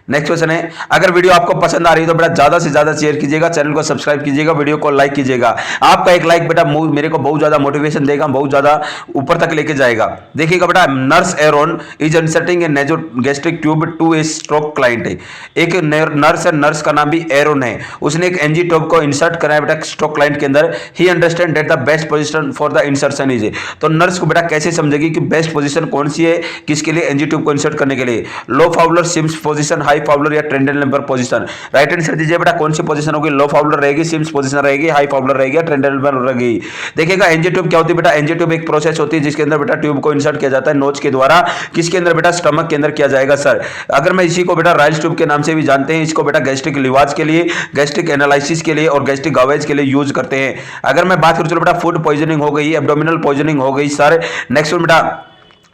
नेक्स्ट क्वेश्चन है, अगर वीडियो आपको पसंद आ रही है तो बेटा ज्यादा से ज्यादा शेयर कीजिएगा, चैनल को सब्सक्राइब कीजिएगा, वीडियो को लाइक कीजिएगा। आपका एक लाइक बेटा मेरे को बहुत ज्यादा मोटिवेशन देगा, बहुत ज्यादा ऊपर तक लेके जाएगा। देखिएगा बेटा, nurse Aaron is inserting a nasogastric tube to a stroke client है। एक नर्स है, नर्स का नाम भी एरोन है, उसने एक एनजी ट्यूब को इंसर्ट कराया बेटा स्ट्रोक क्लाइंट के अंदर। ही understand that the best position for the insertion is, तो नर्स को बेटा कैसे समझेगी कि बेस्ट पोजीशन कौन सी है किसके लिए, एनजी ट्यूब को इंसर्ट करने के लिए। Low Fowler, Sims position, high Fowler या Trendelenburg position. Right answer दीजिए बेटा, कौन सी पोजीशन होगी, लो फाउलर रहेगी, सिम्स पोजीशन रहेगी, हाई फाउलर रहेगी, ट्रेंडल नंबर रहेगी। देखिएगा एनजी ट्यूब क्या होती है बेटा, एनजी ट्यूब एक प्रोसेस होती है जिसके अंदर बेटा ट्यूब को इंसर्ट किया जाता है नोज के द्वारा, किसके अंदर बेटा, स्टमक के अंदर किया जाएगा सर। अगर मैं इसी को बेटा राइल्स ट्यूब के नाम से भी जानते हैं, इसको बेटा गैस्ट्रिक लिवाज के लिए, गैस्ट्रिक एनालिसिस के लिए और गैस्ट्रिक गावेज के लिए यूज करते हैं। अगर मैं बात करूं चलो बेटा, फूड पॉइजनिंग हो गई, एब्डोमिनल पॉइजनिंग हो गई सर। नेक्स्ट बेटा,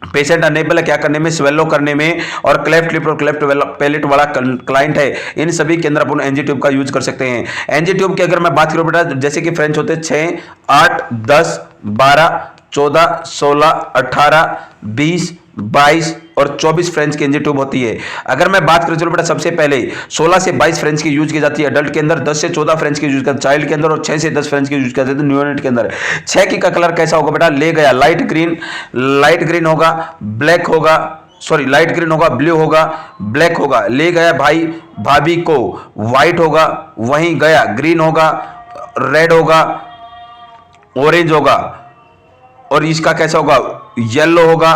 पेशेंट अनेबल है क्या करने में, स्वेलो करने में, और क्लेफ्ट लिप और क्लेफ्ट पैलेट वाला क्लाइंट है, इन सभी के अंदर अपन एनजी ट्यूब का यूज कर सकते हैं। एनजी ट्यूब की अगर मैं बात करूं बेटा, जैसे कि फ्रेंच होते हैं 6, 8, 10, 12, 14, 16, 18, 20, 22 और 24 फ्रेंच की एनजी ट्यूब होती है। अगर मैं बात करूं चलो बेटा, सबसे पहले 16 से 22 फ्रेंच की यूज की जाती है अडल्ट के अंदर, 10 से 14 फ्रेंच की यूज करते हैं चाइल्ड के अंदर, और 6 से 10 फ्रेंच की यूज करते हैं न्यूनेट के अंदर। 6 की का कलर कैसा होगा बेटा, ले गया लाइट ग्रीन होगा, ब्लैक होगा, सॉरी लाइट ग्रीन होगा, ब्लू होगा, ब्लैक होगा। ले गया भाई भाभी को, व्हाइट होगा, वहीं गया ग्रीन होगा, रेड होगा, ऑरेंज होगा, और इसका कैसा होगा, येलो होगा,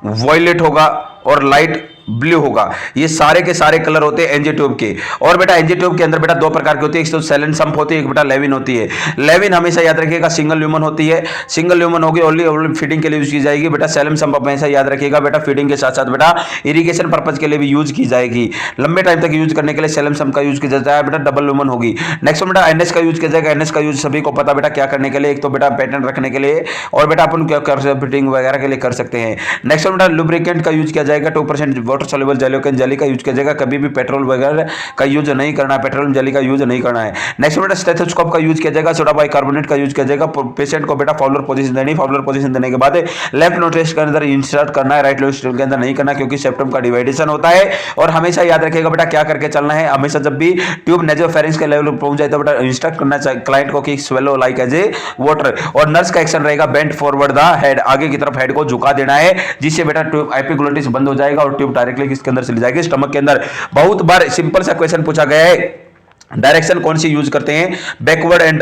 वॉयलेट होगा और लाइट ब्लू होगा। ये सारे के सारे कलर होते हैं एनजी ट्यूब के। और बेटा एनजी ट्यूब के अंदर बेटा दो प्रकार की होती है, एक तो सेलेन संप होती है, एक बेटा लेविन होती है। लेविन हमेशा याद रखिएगा सिंगल ल्यूमन होती है, सिंगल ल्यूमन होगी, ओनली फीडिंग के लिए यूज की जाएगी। बेटा सेलेन संप हमेशा याद रखिएगा बेटा फीडिंग के साथ साथ बेटा इरिगेशन पर्पज के लिए भी यूज की जाएगी। लंबे टाइम तक यूज करने के लिए सेलेन संप का यूज किया जाता है बेटा, डबल ल्यूमन होगी। नेक्स्ट बेटा एनएस का यूज किया जाएगा। एनएस का यूज सभी को पता बेटा क्या करने के लिए, एक तो बेटा पैटर्न रखने के लिए, और बेटा अपन क्या कर फीडिंग वगैरह के लिए कर सकते हैं। नेक्स्ट बेटा लुब्रिकेंट का यूज किया जाएगा, 2% वाटर सॉल्युबल जेलोकेन जेली का यूज किया जाएगा। कभी भी पेट्रोल वगैरह का यूज नहीं करना है, पेट्रोल जेली का यूज नहीं करना है। नेक्स्ट बेटा स्टेथोस्कोप का यूज किया जाएगा, सोडा बाइकार्बोनेट का यूज किया जाएगा। पेशेंट को बेटा फाउलर पोजीशन देनी, फाउलर पोजीशन देने के बाद लेफ्ट नोट्रेस्ट के अंदर इंसर्ट करना है, राइट नोट्रेस्ट के अंदर नहीं करना क्योंकि सेप्टम का डिवाइडेशन होता है। और हमेशा याद रखिएगा बेटा क्या करके चलना है, हमेशा जब भी ट्यूब नेजोफेरेंस के लेवल पर पहुंच जाए तो बेटा इंस्ट्रक्ट करना चाहिए क्लाइंट को कि swallow like as a water. और नर्स का एक्शन रहेगा बेंट फॉरवर्ड द हेड, आगे की तरफ हेड को झुका देना है, जिससे बेटा ट्यूब एपिग्लोटिस बंद हो जाएगा और ट्यूब डायरेक्टली किसके अंदर चली जाएगी, स्टमक के अंदर। बहुत बार सिंपल सा क्वेश्चन पूछा गया है, डायरेक्शन कौन सी यूज करते हैं, बैकवर्ड एंड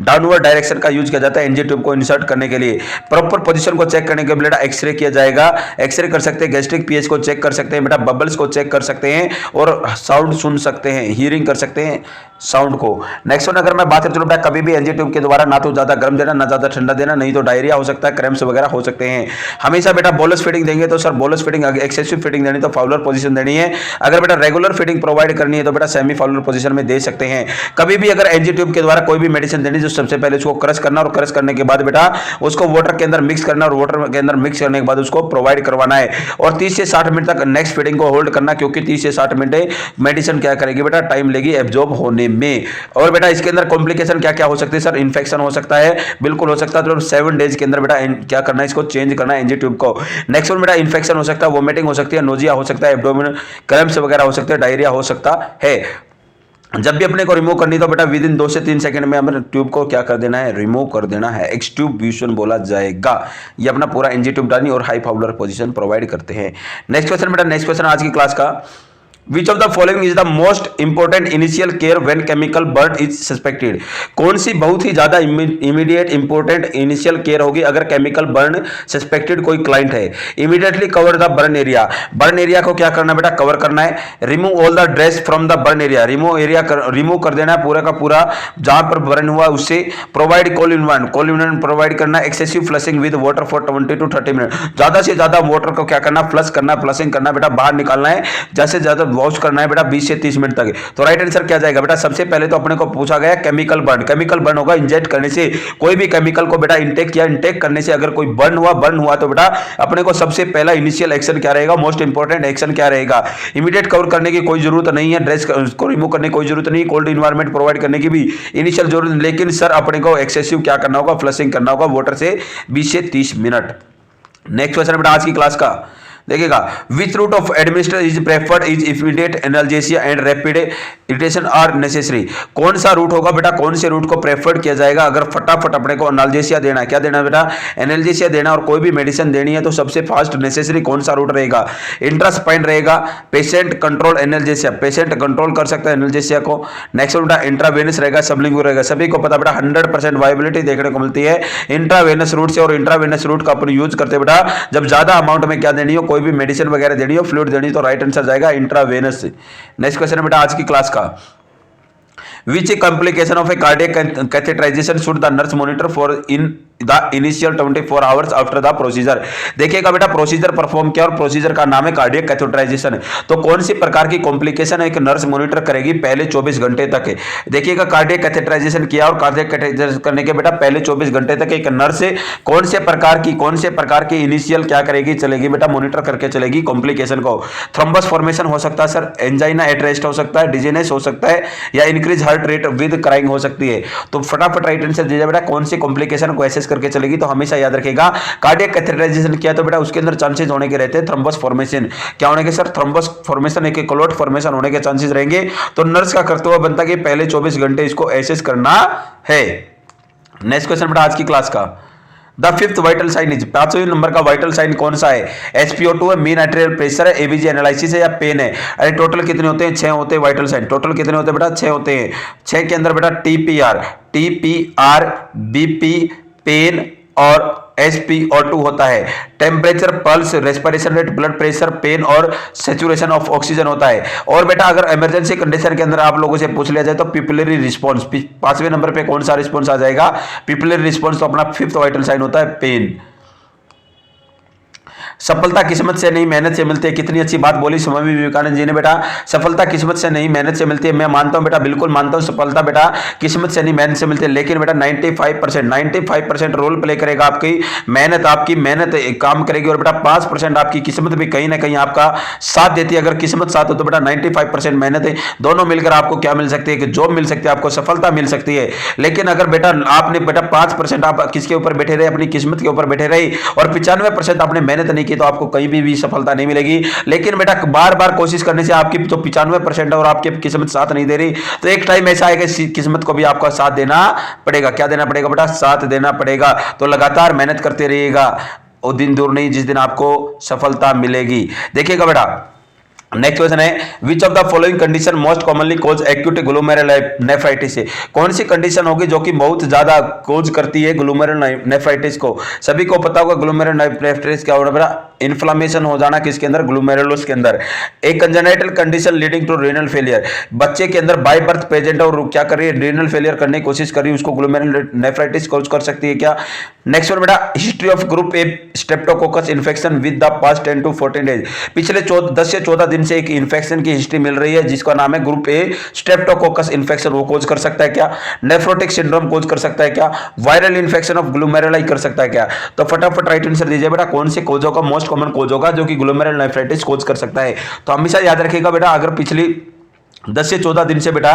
डाउनवर्ड डायरेक्शन का यूज किया जाता है एनजी ट्यूब को इंसर्ट करने के लिए। प्रॉपर पोजीशन को चेक करने के लिए बेटा एक्सरे किया जाएगा, एक्सरे कर सकते हैं, गैस्ट्रिक पीएच को चेक कर सकते हैं बेटा, बबल्स को चेक कर सकते हैं, और साउंड सुन सकते हैं, हियरिंग कर सकते हैं साउंड को। नेक्स्ट वन अगर मैं बात करूं बेटा, कभी भी एनजी ट्यूब के द्वारा ना तो ज्यादा गर्म देना ना ज्यादा ठंडा देना, नहीं तो डायरिया हो सकता है, क्रैम्प्स वगैरह हो सकते हैं। हमेशा बेटा बोलस फीडिंग देंगे तो sir bolus feeding, excessive feeding देनी तो फाउलर पोजीशन देनी है। अगर बेटा रेगुलर फीडिंग प्रोवाइड करनी है तो बेटा सेमी फाउलर पोजीशन में दे सकते हैं। कभी भी अगर एनजी ट्यूब के द्वारा कोई भी मेडिसिन देनी तो सबसे पहले उसको क्रश करना, और क्रश करने के बाद बेटा उसको वाटर के अंदर मिक्स करना, और वाटर के अंदर मिक्स करने के बाद उसको प्रोवाइड करवाना है। और 30 से 60 मिनट तक नेक्स्ट फीडिंग को होल्ड करना, क्योंकि 30 से 60 मिनट मेडिसिन क्या करेगी बेटा, टाइम लेगी एब्जॉर्ब होने में। और बेटा इसके अंदर कॉम्प्लिकेशन क्या क्या हो सकती है सर, इन्फेक्शन हो सकता है, बिल्कुल हो सकता है, तो 7 डेज के अंदर बेटा क्या करना है, इसको चेंज करना है एनजी ट्यूब को। नेक्स्ट वन बेटा इन्फेक्शन हो सकता है, वोमिटिंग हो सकती है, नोजिया हो सकता है, एब्डोमिनल क्रैम्प्स वगैरह हो सकते हैं, डायरिया हो सकता है। जब भी अपने को रिमूव करनी तो बेटा विद इन 2 से 3 सेकंड में हमें ट्यूब को क्या कर देना है, रिमूव कर देना है, एक्सट्यूब्यूशन बोला जाएगा। ये अपना पूरा एनजी ट्यूब डालनी और हाई फाउलर पोजीशन प्रोवाइड करते हैं। नेक्स्ट क्वेश्चन बेटा, नेक्स्ट क्वेश्चन आज की क्लास का, Which of the following is the most important initial care when chemical burn is suspected? कौन सी बहुत ही ज्यादा इमीडिएट इंपोर्टेंट इनिशियल केयर होगी अगर केमिकल बर्न सस्पेक्टेड कोई क्लाइंट है? Immediately cover the burn area, burn area को क्या करना बेटा, कवर करना है। Remove all the dress from the burn area, remove कर देना है पूरा का पूरा जहां पर बर्न हुआ उससे। प्रोवाइड कोलिन प्रोवाइड करना। Excessive flushing with water for 20 to 30 minute, ज्यादा से ज्यादा वाटर को क्या करना, फ्लश करना, फ्लशिंग करना बेटा, बाहर निकालना है, जैसे ज्यादा वॉश करना है बेटा 20 से 30 मिनट तक। तो राइट आंसर क्या जाएगा बेटा, सबसे पहले तो अपने को पूछा गया केमिकल बर्न होगा इंजेक्ट करने से, कोई भी केमिकल को बेटा इंटेक किया, इंटेक करने से अगर कोई बर्न हुआ तो बेटा अपने को सबसे पहला इनिशियल एक्शन क्या रहेगा, मोस्ट इंपोर्टेंट एक्शन क्या रहेगा, इमीडिएट कवर करने की कोई जरूरत नहीं है, ड्रेस को रिमूव करने की कोई जरूरत नहीं, कोल्ड इन्वायरमेंट प्रोवाइड करने की भी इनिशियल जरूरत, लेकिन सर अपने को एक्सेसिव क्या करना होगा, फ्लशिंग करना होगा वाटर से 20 से 30 मिनट। नेक्स्ट क्वेश्चन बेटा आज की क्लास का, देखिएगा, which route of administration is preferred is immediate analgesia and rapid irritation are necessary. कौन सा रूट होगा बेटा, कौन से रूट को प्रेफर्ड किया जाएगा अगर फटाफट अपने को एनाल्जेसिया देना है, क्या देना है बेटा, एनाल्जेसिया देना, और कोई भी मेडिसिन देनी है तो सबसे फास्ट नेसेसरी कौन सा रूट रहेगा, इंट्रास्पाइन रहेगा, patient control analgesia, patient control कर सकता है एनाल्जेसिया को। नेक्स्ट बेटा इंट्रावेनस रहेगा, सबलिंगुअल रहेगा। सभी को पता बेटा 100% वायबिलिटी देखने को मिलती है इंट्रावेनस रूट से, और इंट्रावेनस रूट का अपन यूज करते बेटा जब ज्यादा अमाउंट में क्या देनी हो, कोई भी मेडिसिन वगैरह देनी हो, फ्लूइड देनी, तो राइट आंसर जाएगा इंट्रावेनस। नेक्स्ट क्वेश्चन है बेटा आज की क्लास का, which complication of a cardiac catheterization should the nurse monitor for in the initial 24 hours after the procedure। देखिएगा बेटा प्रोसीजर परफॉर्म किया और प्रोसीजर का नाम है कार्डियक कैथेटराइजेशन। तो कौन सी प्रकार की कॉम्प्लिकेशन एक नर्स मॉनिटर करेगी पहले 24 घंटे तक है। देखिएगा कार्डियक कैथेटराइजेशन किया और कार्डियक कैथेटराइजेशन करने के बेटा पहले 24 घंटे तक एक नर्स कौन से प्रकार की इनिशियल क्या करेगी, चलेगी बेटा मॉनिटर करके चलेगी कॉम्प्लिकेशन को। थ्रोम्बस फॉर्मेशन हो सकता है सर, एंजाइना एट रेस्ट हो सकता है, डिजीनेस हो सकता है, या increase heart rate with crying हो सकती है। तो फटाफट राइट आंसर दीजिए बेटा कौन सी कॉम्प्लिकेशन को एसेस करके चलेगी। तो हमेशा याद रखेगा कार्डियक कैथेटराइजेशन किया तो बेटा उसके अंदर चांसेस होने के रहते हैं थ्रोम्बस फॉर्मेशन। क्या होने के सर, थ्रोम्बस फॉर्मेशन, एक क्लॉट फॉर्मेशन होने के चांसेस रहेंगे। तो नर्स का कर्तव्य बनता है कि पहले 24 घंटे इसको एसेस करना है। नेक्स्ट क्वेश्चन बेटा आज की क्लास का, the fifth vital sign is, 5वें नंबर का वाइटल साइन कौन सा है, SpO2 है, मीन आर्टेरियल प्रेशर है, एबीजी एनालिसिस है, या पेन है। अरे टोटल कितने होते हैं, 6 होते हैं वाइटल साइन। टोटल कितने होते हैं बेटा, 6 होते हैं। 6 के अंदर बेटा TPR, BP, पेन और SpO2 होता है। Temperature, pulse, respiration rate, blood pressure, pain और सैचुरेशन ऑफ ऑक्सीजन होता है। और बेटा अगर इमरजेंसी कंडीशन के अंदर आप लोगों से पूछ लिया जाए तो पिपिलरी रिस्पॉन्स, 5वें नंबर पे कौन सा रिस्पॉन्स आ जाएगा, पिपिलरी रिस्पॉन्स। तो अपना फिफ्थ वाइटल साइन होता है पेन। सफलता किस्मत से नहीं मेहनत से मिलती है, कितनी अच्छी बात बोली स्वामी विवेकानंद जी ने बेटा। सफलता किस्मत से नहीं मेहनत से मिलती है, मैं मानता हूं बेटा, बिल्कुल मानता हूं सफलता बेटा किस्मत से नहीं मेहनत से मिलती है। लेकिन बेटा 95% रोल प्ले करेगा आपकी मेहनत, काम करेगी, और बेटा 5% आपकी किस्मत भी कहीं ना कहीं आपका साथ देती है। अगर किस्मत साथ हो तो बेटा 95% मेहनत है, दोनों मिलकर आपको क्या मिल सकती है कि जॉब मिल सकती है, आपको सफलता मिल सकती है। लेकिन अगर बेटा आपने बेटा 5% आप किसके ऊपर बैठे रहे, अपनी किस्मत के ऊपर बैठे रहे, और 95% आपने मेहनत नहीं की, तो आपको कहीं भी सफलता नहीं मिलेगी। लेकिन बेटा बार बार कोशिश करने से आपकी जो 95% और आपकी किस्मत साथ नहीं दे रही, तो एक टाइम ऐसा आएगा किस्मत को भी आपका साथ देना पड़ेगा। क्या देना पड़ेगा बेटा, साथ देना पड़ेगा। तो लगातार मेहनत करते रहिएगा, वो दिन दूर नहीं जिस दिन आपको सफलता मिलेगी। देखिएगा बेटा नेक्स्ट क्वेश्चन है, which of the following condition most commonly cause acute glomerulonephritis. कौन सी कंडीशन होगी जो कि बहुत ज्यादा कॉज करती है ग्लोमेरुलनेफ्राइटिस को। सभी को पता होगा ग्लोमेरुलनेफ्राइटिस क्या होगा बेटा, इन्फ्लामेशन हो जाना किसके अंदर, ग्लोमेरुलस के अंदर। एक congenital condition leading to renal failure, बच्चे के अंदर बाय बर्थ प्रेजेंट और क्या कर रही है, रीनल फेलियर करने की कोशिश कर रही है, उसको ग्लोमेरुलनेफ्राइटिस कॉज कर सकती है क्या। नेक्स्ट वन बेटा, history of group A Streptococcus infection with the past 10 to 14 days. पिछले 10 से 14 दिन से एक इन्फेक्शन की हिस्ट्री मिल रही है जिसका नाम है ग्रुप ए स्ट्रेप्टोकोकस इन्फेक्शन, वो कोज कर सकता है क्या। नेफ्रोटिक सिंड्रोम कोज कर सकता है क्या। वायरल इन्फेक्शन ऑफ ग्लोमेरुलाई कर सकता है क्या। तो फटाफट राइट आंसर दीजिए बेटा, कौन से कोज होगा, मोस्ट कॉमन कोज होगा जो कि ग्लोमेरुलनेफ्राइटिस कोज कर सकता है। तो हमेशा याद रखिएगा बेटा, अगर पिछली 10 से 14 दिन से बेटा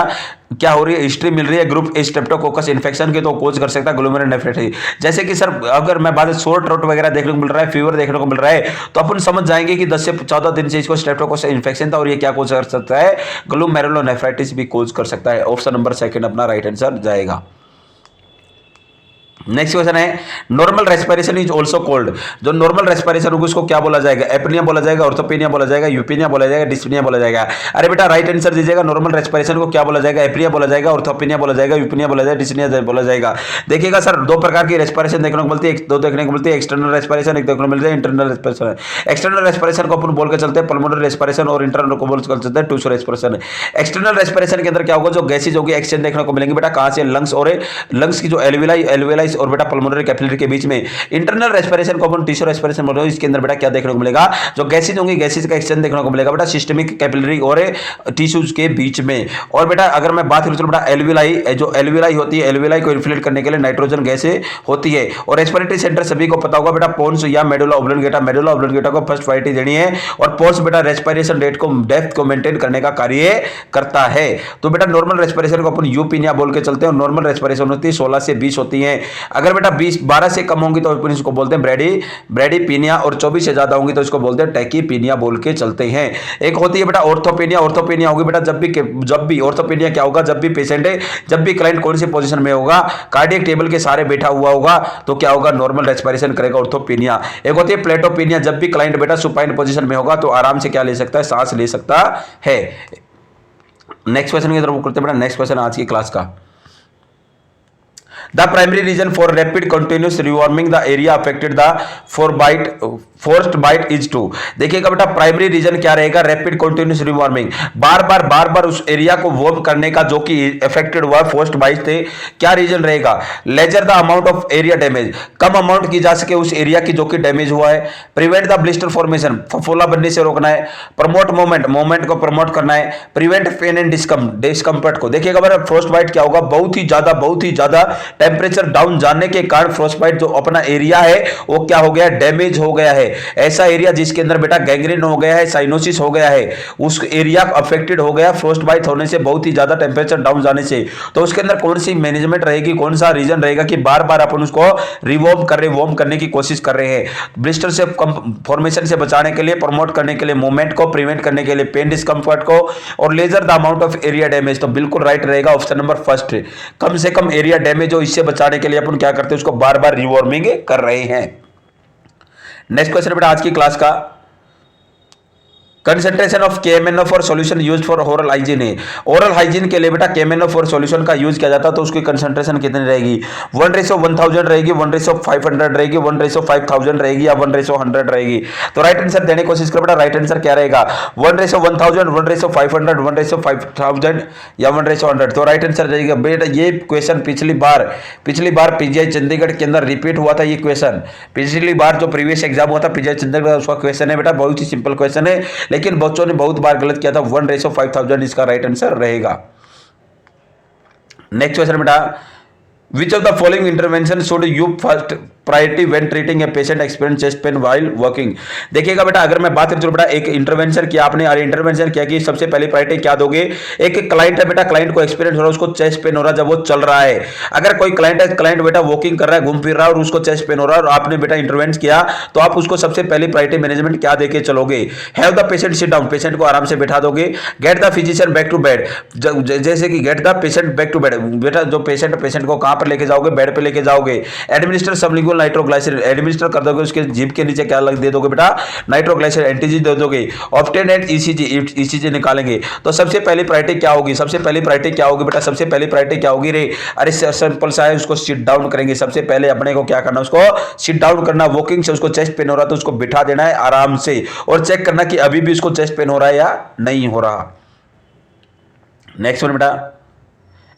क्या हो रही है, हिस्ट्री मिल रही है ग्रुप ए स्ट्रेप्टोकोकस इन्फेक्शन के, तो कोज कर सकता है ग्लोमेरुलनेफ्राइटिस। जैसे कि सर अगर मैं बात सोर थ्रोट वगैरह देखने को मिल रहा है, फीवर देखने को मिल रहा है, तो अपन समझ जाएंगे कि 10 से 14 दिन से इसको स्ट्रेप्टोकोकस इन्फेक्शन था, और ये क्या कोज कर सकता है, ग्लोमेरुलनेफ्राइटिस भी कोज कर सकता है। ऑप्शन नंबर 2 अपना राइट आंसर जाएगा। नेक्स्ट क्वेश्चन है, normal respiration is also called, जो नॉर्मल रेस्पिरेशन होगा उसको क्या बोला जाएगा, एपनिया बोला जाएगा, ऑर्थोपेनिया बोला जाएगा, यूपेनिया बोला जाएगा, डिस्पनिया बोला जाएगा। अरे बेटा राइट आंसर दीजिएगा, नॉर्मल रेस्पिरेशन को क्या बोला जाएगा, एपनिया बोला जाएगा, ऑर्थोपेनिया बोला जाएगा, यूपेनिया बोला जाएगा, डिस्पनिया बोला जाएगा। देखिएगा सर 2 प्रकार की रेस्पिरेशन देखने को मिलती है, दो देखने को मिलती है, एक्सटर्नल रेस्पिरेशन, एक देखने को मिलती है इंटरनल रेस्पिरेशन। एक्सटर्नल रेस्पिरेशन को अपन बोल के चलते हैं पल्मोनरी रेस्पिरेशन, और इंटरनल को बोल के चलते हैं टूसो रेस्पिरेशन। एक्सटर्नल रेस्पिरेशन के अंदर क्या होगा, जो गैसेज होगी एक्सचेंज देखने को मिलेंगे बेटा, कहां से, लंग्स, और लंग्स की जो एल्विलाई और बेटा पल्मोनरी कैपिलरी के बीच में। इंटरनल रेस्पिरेशन को अपन टिश्यू रेस्पिरेशन बोलते हैं, इसके अंदर बेटा क्या देखने को मिलेगा, जो गैसेज होंगी गैसेज का एक्सचेंज देखने को मिलेगा बेटा सिस्टमिक कैपिलरी और टिश्यूज के बीच में। और बेटा अगर मैं बात करूं तो बेटा एल्विलाई, जो एल्विलाई होती है, एल्विलाई को इन्फ्लेट करने के लिए नाइट्रोजन गैस होती है। और रेस्पिरेटरी सेंटर सभी को पता होगा बेटा, पोन्स या मेडुला ऑब्लोंगेटा, मेडुला ऑब्लोंगेटा को फर्स्ट प्रायोरिटी देनी है, और पोन्स बेटा रेस्पिरेशन रेट को, डेप्थ को मेंटेन करने का कार्य करता है। तो बेटा नॉर्मल रेस्पिरेशन को अपन यूपेनिया बोल के चलते हैं, और नॉर्मल रेस्पिरेशन होती है 16 से 20 होती है। अगर बेटा 12 से कम होंगी तो अपन इसको बोलते हैं ब्रैडीपीनिया, और 24 से ज्यादा होंगी तो इसको बोलते हैं टैकीपीनिया बोल के चलते हैं। एक होती है बेटा ऑर्थोपेनिया होगी बेटा जब भी ऑर्थोपेनिया क्या होगा, जब भी क्लाइंट कौन सी पोजीशन में होगा, कार्डियक टेबल के सारे बैठा हुआ होगा तो क्या होगा, नॉर्मल रेस्पिरेशन करेगा, ऑर्थोपेनिया। एक होती है प्लेटोपेनिया, जब भी क्लाइंट बेटा सुपाइन पोजीशन में होगा तो आराम से क्या ले सकता है, सांस ले सकता है। नेक्स्ट क्वेश्चन की तरफ करते हैं बेटा। नेक्स्ट क्वेश्चन आज की क्लास का, the primary reason for rapid continuous rewarming the area affected the frostbite is to. देखिएगा बेटा प्राइमरी रीजन क्या रहेगा, रैपिड कंटिन्यूस रिवॉर्मिंग, बार बार उस एरिया को वार्म करने का जो कि अफेक्टेड हुआ फोर्स्ड बाइट से, क्या रीजन रहेगा, lessen the amount of area damage, कम अमाउंट की जा सके उस एरिया की जो कि डैमेज हुआ है, प्रिवेंट द ब्लिस्टर फॉर्मेशन, फफोला बनने से रोकना है, प्रमोट मूवमेंट को प्रमोट करना है, प्रिवेंट पेन एंड डिस्कम्फर्ट को। देखिएगा बेटा फ्रोस्ट बाइट क्या होगा, बहुत ही ज्यादा टेम्परेचर डाउन जाने के कारण फ्रोस्ट बाइट जो अपना एरिया है वो क्या हो गया, डैमेज हो गया है। ऐसा एरिया जिसके अंदर बेटा गैंग्रीन हो गया है, साइनोसिस हो गया है, उस एरिया अफेक्टेड हो गया फ्रोस्ट बाइट होने से, बहुत ही ज्यादा टेम्परेचर डाउन जाने से। तो उसके अंदर कौन सी मैनेजमेंट रहेगी, कौन सा रीजन रहेगा कि बार अपन उसको वार्म करने की कोशिश कर रहे हैं, ब्लिस्टर से फॉर्मेशन से बचाने के लिए, प्रमोट करने के लिए मूवमेंट को, प्रिवेंट करने के लिए पेन डिस्कम्फर्ट को, और lessen the amount of area damage. तो बिल्कुल राइट रहेगा ऑप्शन नंबर फर्स्ट, कम से कम एरिया डैमेज हो, इससे बचाने के लिए अपन क्या करते हैं, उसको बार रिवॉर्मिंग कर रहे हैं। नेक्स्ट क्वेश्चन बेटा आज की क्लास का, concentration of KMnO for solution used for oral hygiene है। ओरल हाइजीन के लिए बेटा KMnO फॉर सॉल्यूशन का यूज किया जाता है, तो उसकी कंसेंट्रेशन कितनी रहेगी, 1:1000 रहेगी, 1:500 रहेगी, 1:5000 रहेगी, या 1:100 रहेगी। तो राइट आंसर देने की कोशिश करो बेटा, राइट आंसर क्या रहेगा, 1:1000, 1:500, 1:5000 या 1:100। तो राइट आंसर रहेगा बेटा, ये क्वेश्चन पिछली बार PGI चंडीगढ़ के अंदर रिपीट हुआ था। ये क्वेश्चन पिछली बार जो प्रीवियस एग्जाम हुआ था PGI चंडीगढ़, उसका क्वेश्चन है बेटा, बहुत ही सिंपल क्वेश्चन है, लेकिन बच्चों ने बहुत बार गलत किया था। 1:5000 इसका राइट आंसर रहेगा। नेक्स्ट क्वेश्चन बेटा, विच of the following intervention should you first priority when treating a patient experience chest pain while working. देखिएगा बेटा अगर मैं बात करूं बेटा, एक इंटरवेंशन किया आपने, और इंटरवेंशन किया कि सबसे पहले प्रायोरिटी क्या दोगे, एक क्लाइंट है बेटा, क्लाइंट को एक्सपीरियंस हो रहा है, उसको चेस्ट पेन हो रहा है जब वो चल रहा है। अगर कोई क्लाइंट है, क्लाइंट बेटा वॉकिंग कर रहा है, घूम फिर रहा है, और उसको चेस्ट पेन हो रहा है, और आपने बेटा इंटरवेंस किया, तो आप उसको सबसे पहले प्रायोरिटी मैनेजमेंट क्या देके चलोगे, have the patient sit down, patient को आराम से बैठा दोगे, get the physician back to bed, जैसे कि get the patient back to bed, बेटा जो पेशेंट को कहां पर लेके जाओगे, बेड पे लेके जाओगे, एडमिनिस्टर सबलिंगुअल नाइट्रोग्लाइसिन, एडमिनिस्टर कर दोगे, उसके जीभ के नीचे क्या लग दे दोगे बेटा, नाइट्रोग्लाइसिन एंटीजी दे दोगे, ऑब्टेन एंड ईसीजी निकालेंगे। तो सबसे पहली प्रायोरिटी क्या होगी, सबसे पहली प्रायोरिटी क्या होगी बेटा, सबसे पहली प्रायोरिटी क्या होगी रे, अरे सिंपल सा है, उसको सिट डाउन करेंगे। सबसे पहले अपने को क्या करना, उसको सिट डाउन करना, वॉकिंग से उसको चेस्ट पेन हो रहा है तो उसको बिठा देना है आराम से, और चेक करना कि अभी भी उसको चेस्ट पेन हो रहा है या नहीं हो रहा। नेक्स्ट वन बेटा,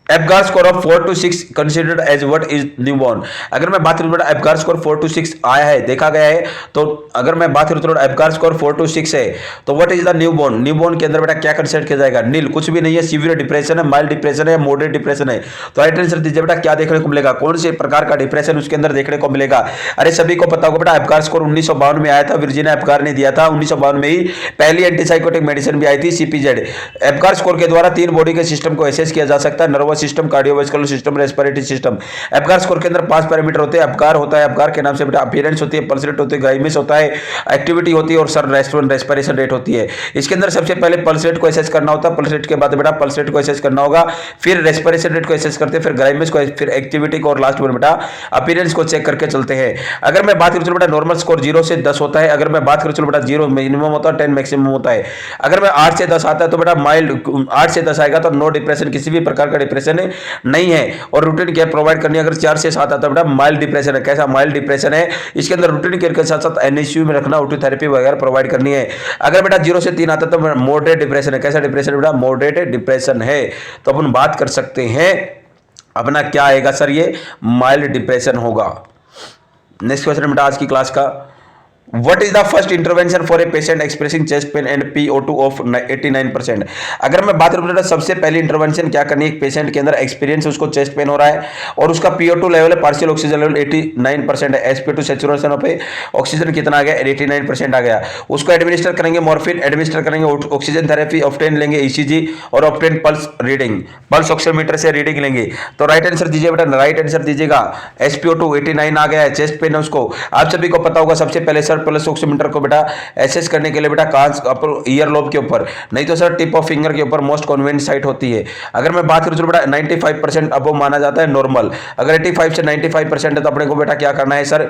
Apgar score of 4 to 6 considered as what is newborn. अगर मैं बात करूं बेटा एप्गार स्कोर 4 to 6 आया है, देखा गया है, तो अगर मैं बात करूं तो एप्गार स्कोर 4 to 6 है, तो what is the newborn, newborn के अंदर बेटा क्या कंसिडर किया जाएगा, नील, कुछ भी नहीं है, सीवियर डिप्रेशन है, माइल्ड डिप्रेशन है, मॉडरेट डिप्रेशन है। तो राइट आंसर दीजिए बेटा, क्या देखने को मिलेगा, कौन से प्रकार का डिप्रेशन उसके अंदर देखने को मिलेगा। अरे सभी को पता होगा बेटा एप्गार स्कोर 1952 में आया था, वर्जीनिया एप्गार ने दिया था, 1952 में ही पहली एंटीसाइकोटिक मेडिसिन भी आई थी, CPZ। एप्गार स्कोर के द्वारा 3 बॉडी के सिस्टम को एसेस किया जा सकता है, nervous system, cardiovascular system, respiratory system. Apgar score के अंदर 5 पैरामीटर होते हैं। एप्गार होता है, एप्गार के नाम से बेटा अपीयरेंस होती है, पल्स रेट होती है, ग्राइमिस होता है, एक्टिविटी होती है, और सर रेस्पिरेशन रेट होती है। इसके अंदर सबसे पहले पल्स रेट को एसेस करना होता है, पल्स रेट के बाद बेटा पल्स रेट को एसेस करना होगा, फिर रेस्पिरेशन रेट को एसेस करते हैं, फिर ग्राइमिस को, फिर एक्टिविटी को, और लास्ट में बेटा अपीयरेंस को चेक करके चलते हैं। अगर मैं बात करूं बेटा नॉर्मल स्कोर 0 से 10 होता है, अगर मैं बात करूं बेटा 0 मिनिमम होता है, 10 मैक्सिमम होता है। अगर मैं 8 से 10 आता है तो बेटा माइल्ड, 8 से 10 आएगा तो नो डिप्रेशन, किसी भी प्रकार का डिप्रेशन नहीं है, और रूटीन केयर प्रोवाइड करनी। अगर 4 से 7 आता है बेटा माइल्ड डिप्रेशन है। कैसा माइल्ड डिप्रेशन है, इसके अंदर रूटीन केयर के साथ साथ NICU में रखना, ऑटोथेरेपी वगैरह प्रोवाइड करनी है। अगर बेटा 0 से 3 आता है तो मॉडरेट डिप्रेशन है। कैसा डिप्रेशन बेटा, मॉडरेट डिप्रेशन है। तो अपन बात कर सकते हैं अपना क्या आएगा सर, ये माइल्ड डिप्रेशन होगा। नेक्स्ट क्वेश्चन बेटा आज की क्लास का, What is the first intervention for a patient expressing chest pain and PO2 of 89%? अगर मैं बात करूँ सबसे पहली इंटरवेंशन क्या करनी है एक पेशेंट के अंदर एक्सपीरियंस उसको चेस्ट पेन हो रहा है और उसका PO2 लेवल है पार्शियल ऑक्सीजन लेवल 89% है, sp2 सैचुरेशन पे ऑक्सीजन कितना आ गया 89% आ गया, उसको एडमिनिस्टर करेंगे मॉर्फिन, एडमिनिस्टर करेंगे ऑक्सीजन थेरेपी, ऑप्टेन लेंगे ECG और obtain pulse reading, pulse oximeter से रीडिंग लेंगे। तो राइट आंसर दीजिए बेटा, राइट आंसर दीजिएगा spo2 89 आ गया है, चेस्ट पेन है उसको। आप सभी को पता होगा सबसे पहले सर पल्स ऑक्सीमीटर को बेटा एसेस करने के लिए बेटा कहां ईयर लोब के ऊपर, नहीं तो सर टिप ऑफ फिंगर के ऊपर मोस्ट कन्वीनियंट साइट होती है। अगर मैं बात करूं तो बेटा 95% अबव माना जाता है नॉर्मल, अगर 85 से 95% है तो अपने को बेटा क्या करना है सर,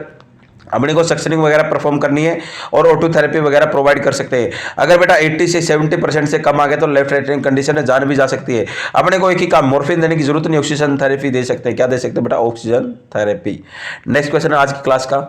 अपने को सक्शनिंग वगैरह परफॉर्म करनी है और O2 थेरेपी वगैरह प्रोवाइड कर सकते हैं। अगर बेटा 80 से 70% से कम आ गया तो लेफ्ट राइट कंडीशन है, जान भी जा सकती है। अपने को एक ही काम मॉर्फिन देने की जरूरत नहीं, ऑक्सीजन थेरेपी दे सकते हैं। क्या दे सकते हैं बेटा, ऑक्सीजन थेरेपी। नेक्स्ट क्वेश्चन है आज की क्लास का,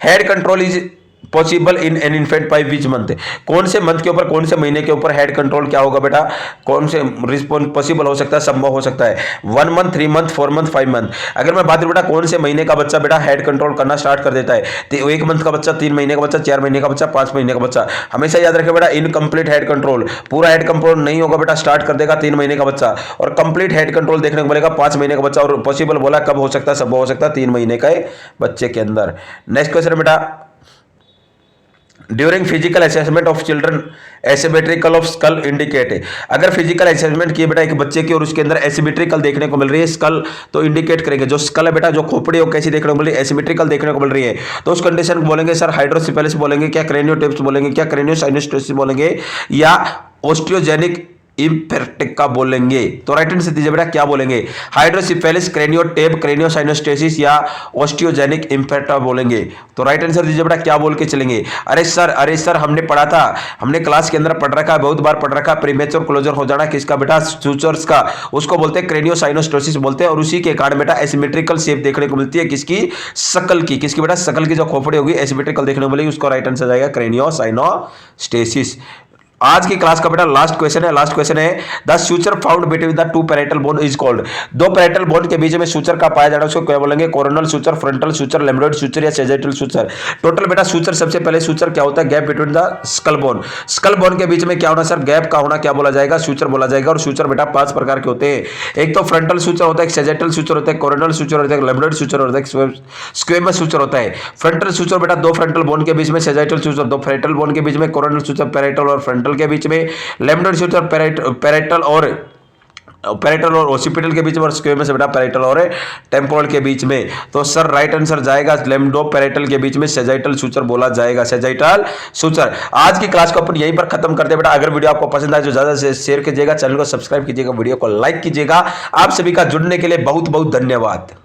head control is possible in an infant by which month, कौन से मंथ के ऊपर कौन से महीने के ऊपर हेड कंट्रोल क्या होगा बेटा, कौन से रिस्पॉन्स पॉसिबल हो सकता है, संभव हो सकता है, 1 मंथ 3 मंथ 4 मंथ 5 मंथ। अगर मैं बात करूं बेटा कौन से महीने का बच्चा बेटा हेड कंट्रोल करना स्टार्ट कर देता है, तो 1 मंथ का बच्चा, 3 महीने का बच्चा, 4 महीने का बच्चा, 5 महीने का बच्चा। हमेशा याद रखें बेटा इनकम्प्लीट हेड कंट्रोल, पूरा हेड कंट्रोल नहीं होगा बेटा, स्टार्ट कर देगा 3 महीने का बच्चा, और कंप्लीट हेड कंट्रोल देखने को मिलेगा 5 महीने का बच्चा, और पॉसिबल बोला कब हो सकता है, संभव हो सकता है 3 महीने का बच्चे के अंदर। नेक्स्ट क्वेश्चन बेटा, during physical assessment of children asymmetrical of skull indicate है। अगर फिजिकल असेसमेंट किए बेटा एक बच्चे की और उसके अंदर एसिमेट्रिकल देखने को मिल रही है स्कल, तो इंडिकेट करेंगे जो स्कल है बेटा, जो खोपड़ी है कैसी देखने को मिल रही है, एसिमेट्रिकल देखने को मिल रही है, तो उस कंडीशन को बोलेंगे सर हाइड्रोसिफेलिस बोलेंगे, क्या क्रेनियोटिप्स बोलेंगे, क्या क्रेनियोसाइनोस्टेसिस बोलेंगे, या ऑस्टियोजेनिक इम्पेक्टिका बोलेंगे। तो राइट आंसर दीजिए बेटा, क्या बोलेंगे, हाइड्रोसिफेलिस, क्रेनियोटेप, क्रेनियोसाइनोस्टेसिस या ऑस्टियोजेनिक इम्पेक्टा बोलेंगे। तो राइट आंसर दीजिए बेटा, क्या बोल के चलेंगे, अरे सर हमने पढ़ा था, हमने क्लास के अंदर पढ़ रखा है, बहुत बार पढ़ रखा है, प्रीमेच्योर क्लोजर हो जाना किसका बेटा, सूचर्स का, उसको बोलते हैं क्रेनियोसाइनोस्टेसिस बोलते हैं, और उसी के कारण बेटा एसिमेट्रिकल शेप देखने को मिलती है किसकी, शकल की, किसकी बेटा, शकल की जो खोपड़ी होगी एसिमेट्रिकल देखने को मिलेगी, उसको राइट आंसर जाएगा क्रेनियोसाइनोस्टेसिस। आज की क्लास का बेटा लास्ट क्वेश्चन है the suture found between the two parietal bone is called, दो पैरेटल बोन के बीच में सूचर का पाया जाना उसको क्या बोलेंगे, coronal suture, frontal suture, lambdoid suture या सेजेटल सूचर। टोटल बेटा सूचर, सबसे पहले सूचर क्या होता है, gap between the skull bone के बीच में क्या होना सर, गैप का होना क्या बोला जाएगा, सूचर बोला जाएगा। और सूचर बेटा 5 प्रकार के होते हैं, एक तो फ्रंटल सूचर होता है, सेजेटल सूचर होता है, कोरोनल सूचर होता है, लेम्बोइड सूचर होता है, स्क्वेमस सूचर होता है। फ्रंटल सूचर बेटा 2 फ्रंटल बोन के बीच में, सेजेटल सूचर 2 पैरेटल बोन के बीच में, कोरोनल सूचर पैरेटल और फ्रंटल के बीच में, लेम्बोइड सूचर पैरेटल और ओसिपिटल के बीच में, और स्क्वेमस बेटा पैरेटल और टेम्पोरल के बीच में। तो सर राइट आंसर जाएगा लेम्बो पैरेटल के बीच में सेजाइटल सूचर बोला जाएगा, सेजाइटल सूचर। आज की क्लास को अपन यहीं पर खत्म करते हैं बेटा। अगर वीडियो आपको पसंद आए तो ज्यादा से शेयर कीजिएगा, चैनल को सब्सक्राइब कीजिएगा, वीडियो को लाइक कीजिएगा। आप सभी का जुड़ने के लिए बहुत बहुत धन्यवाद।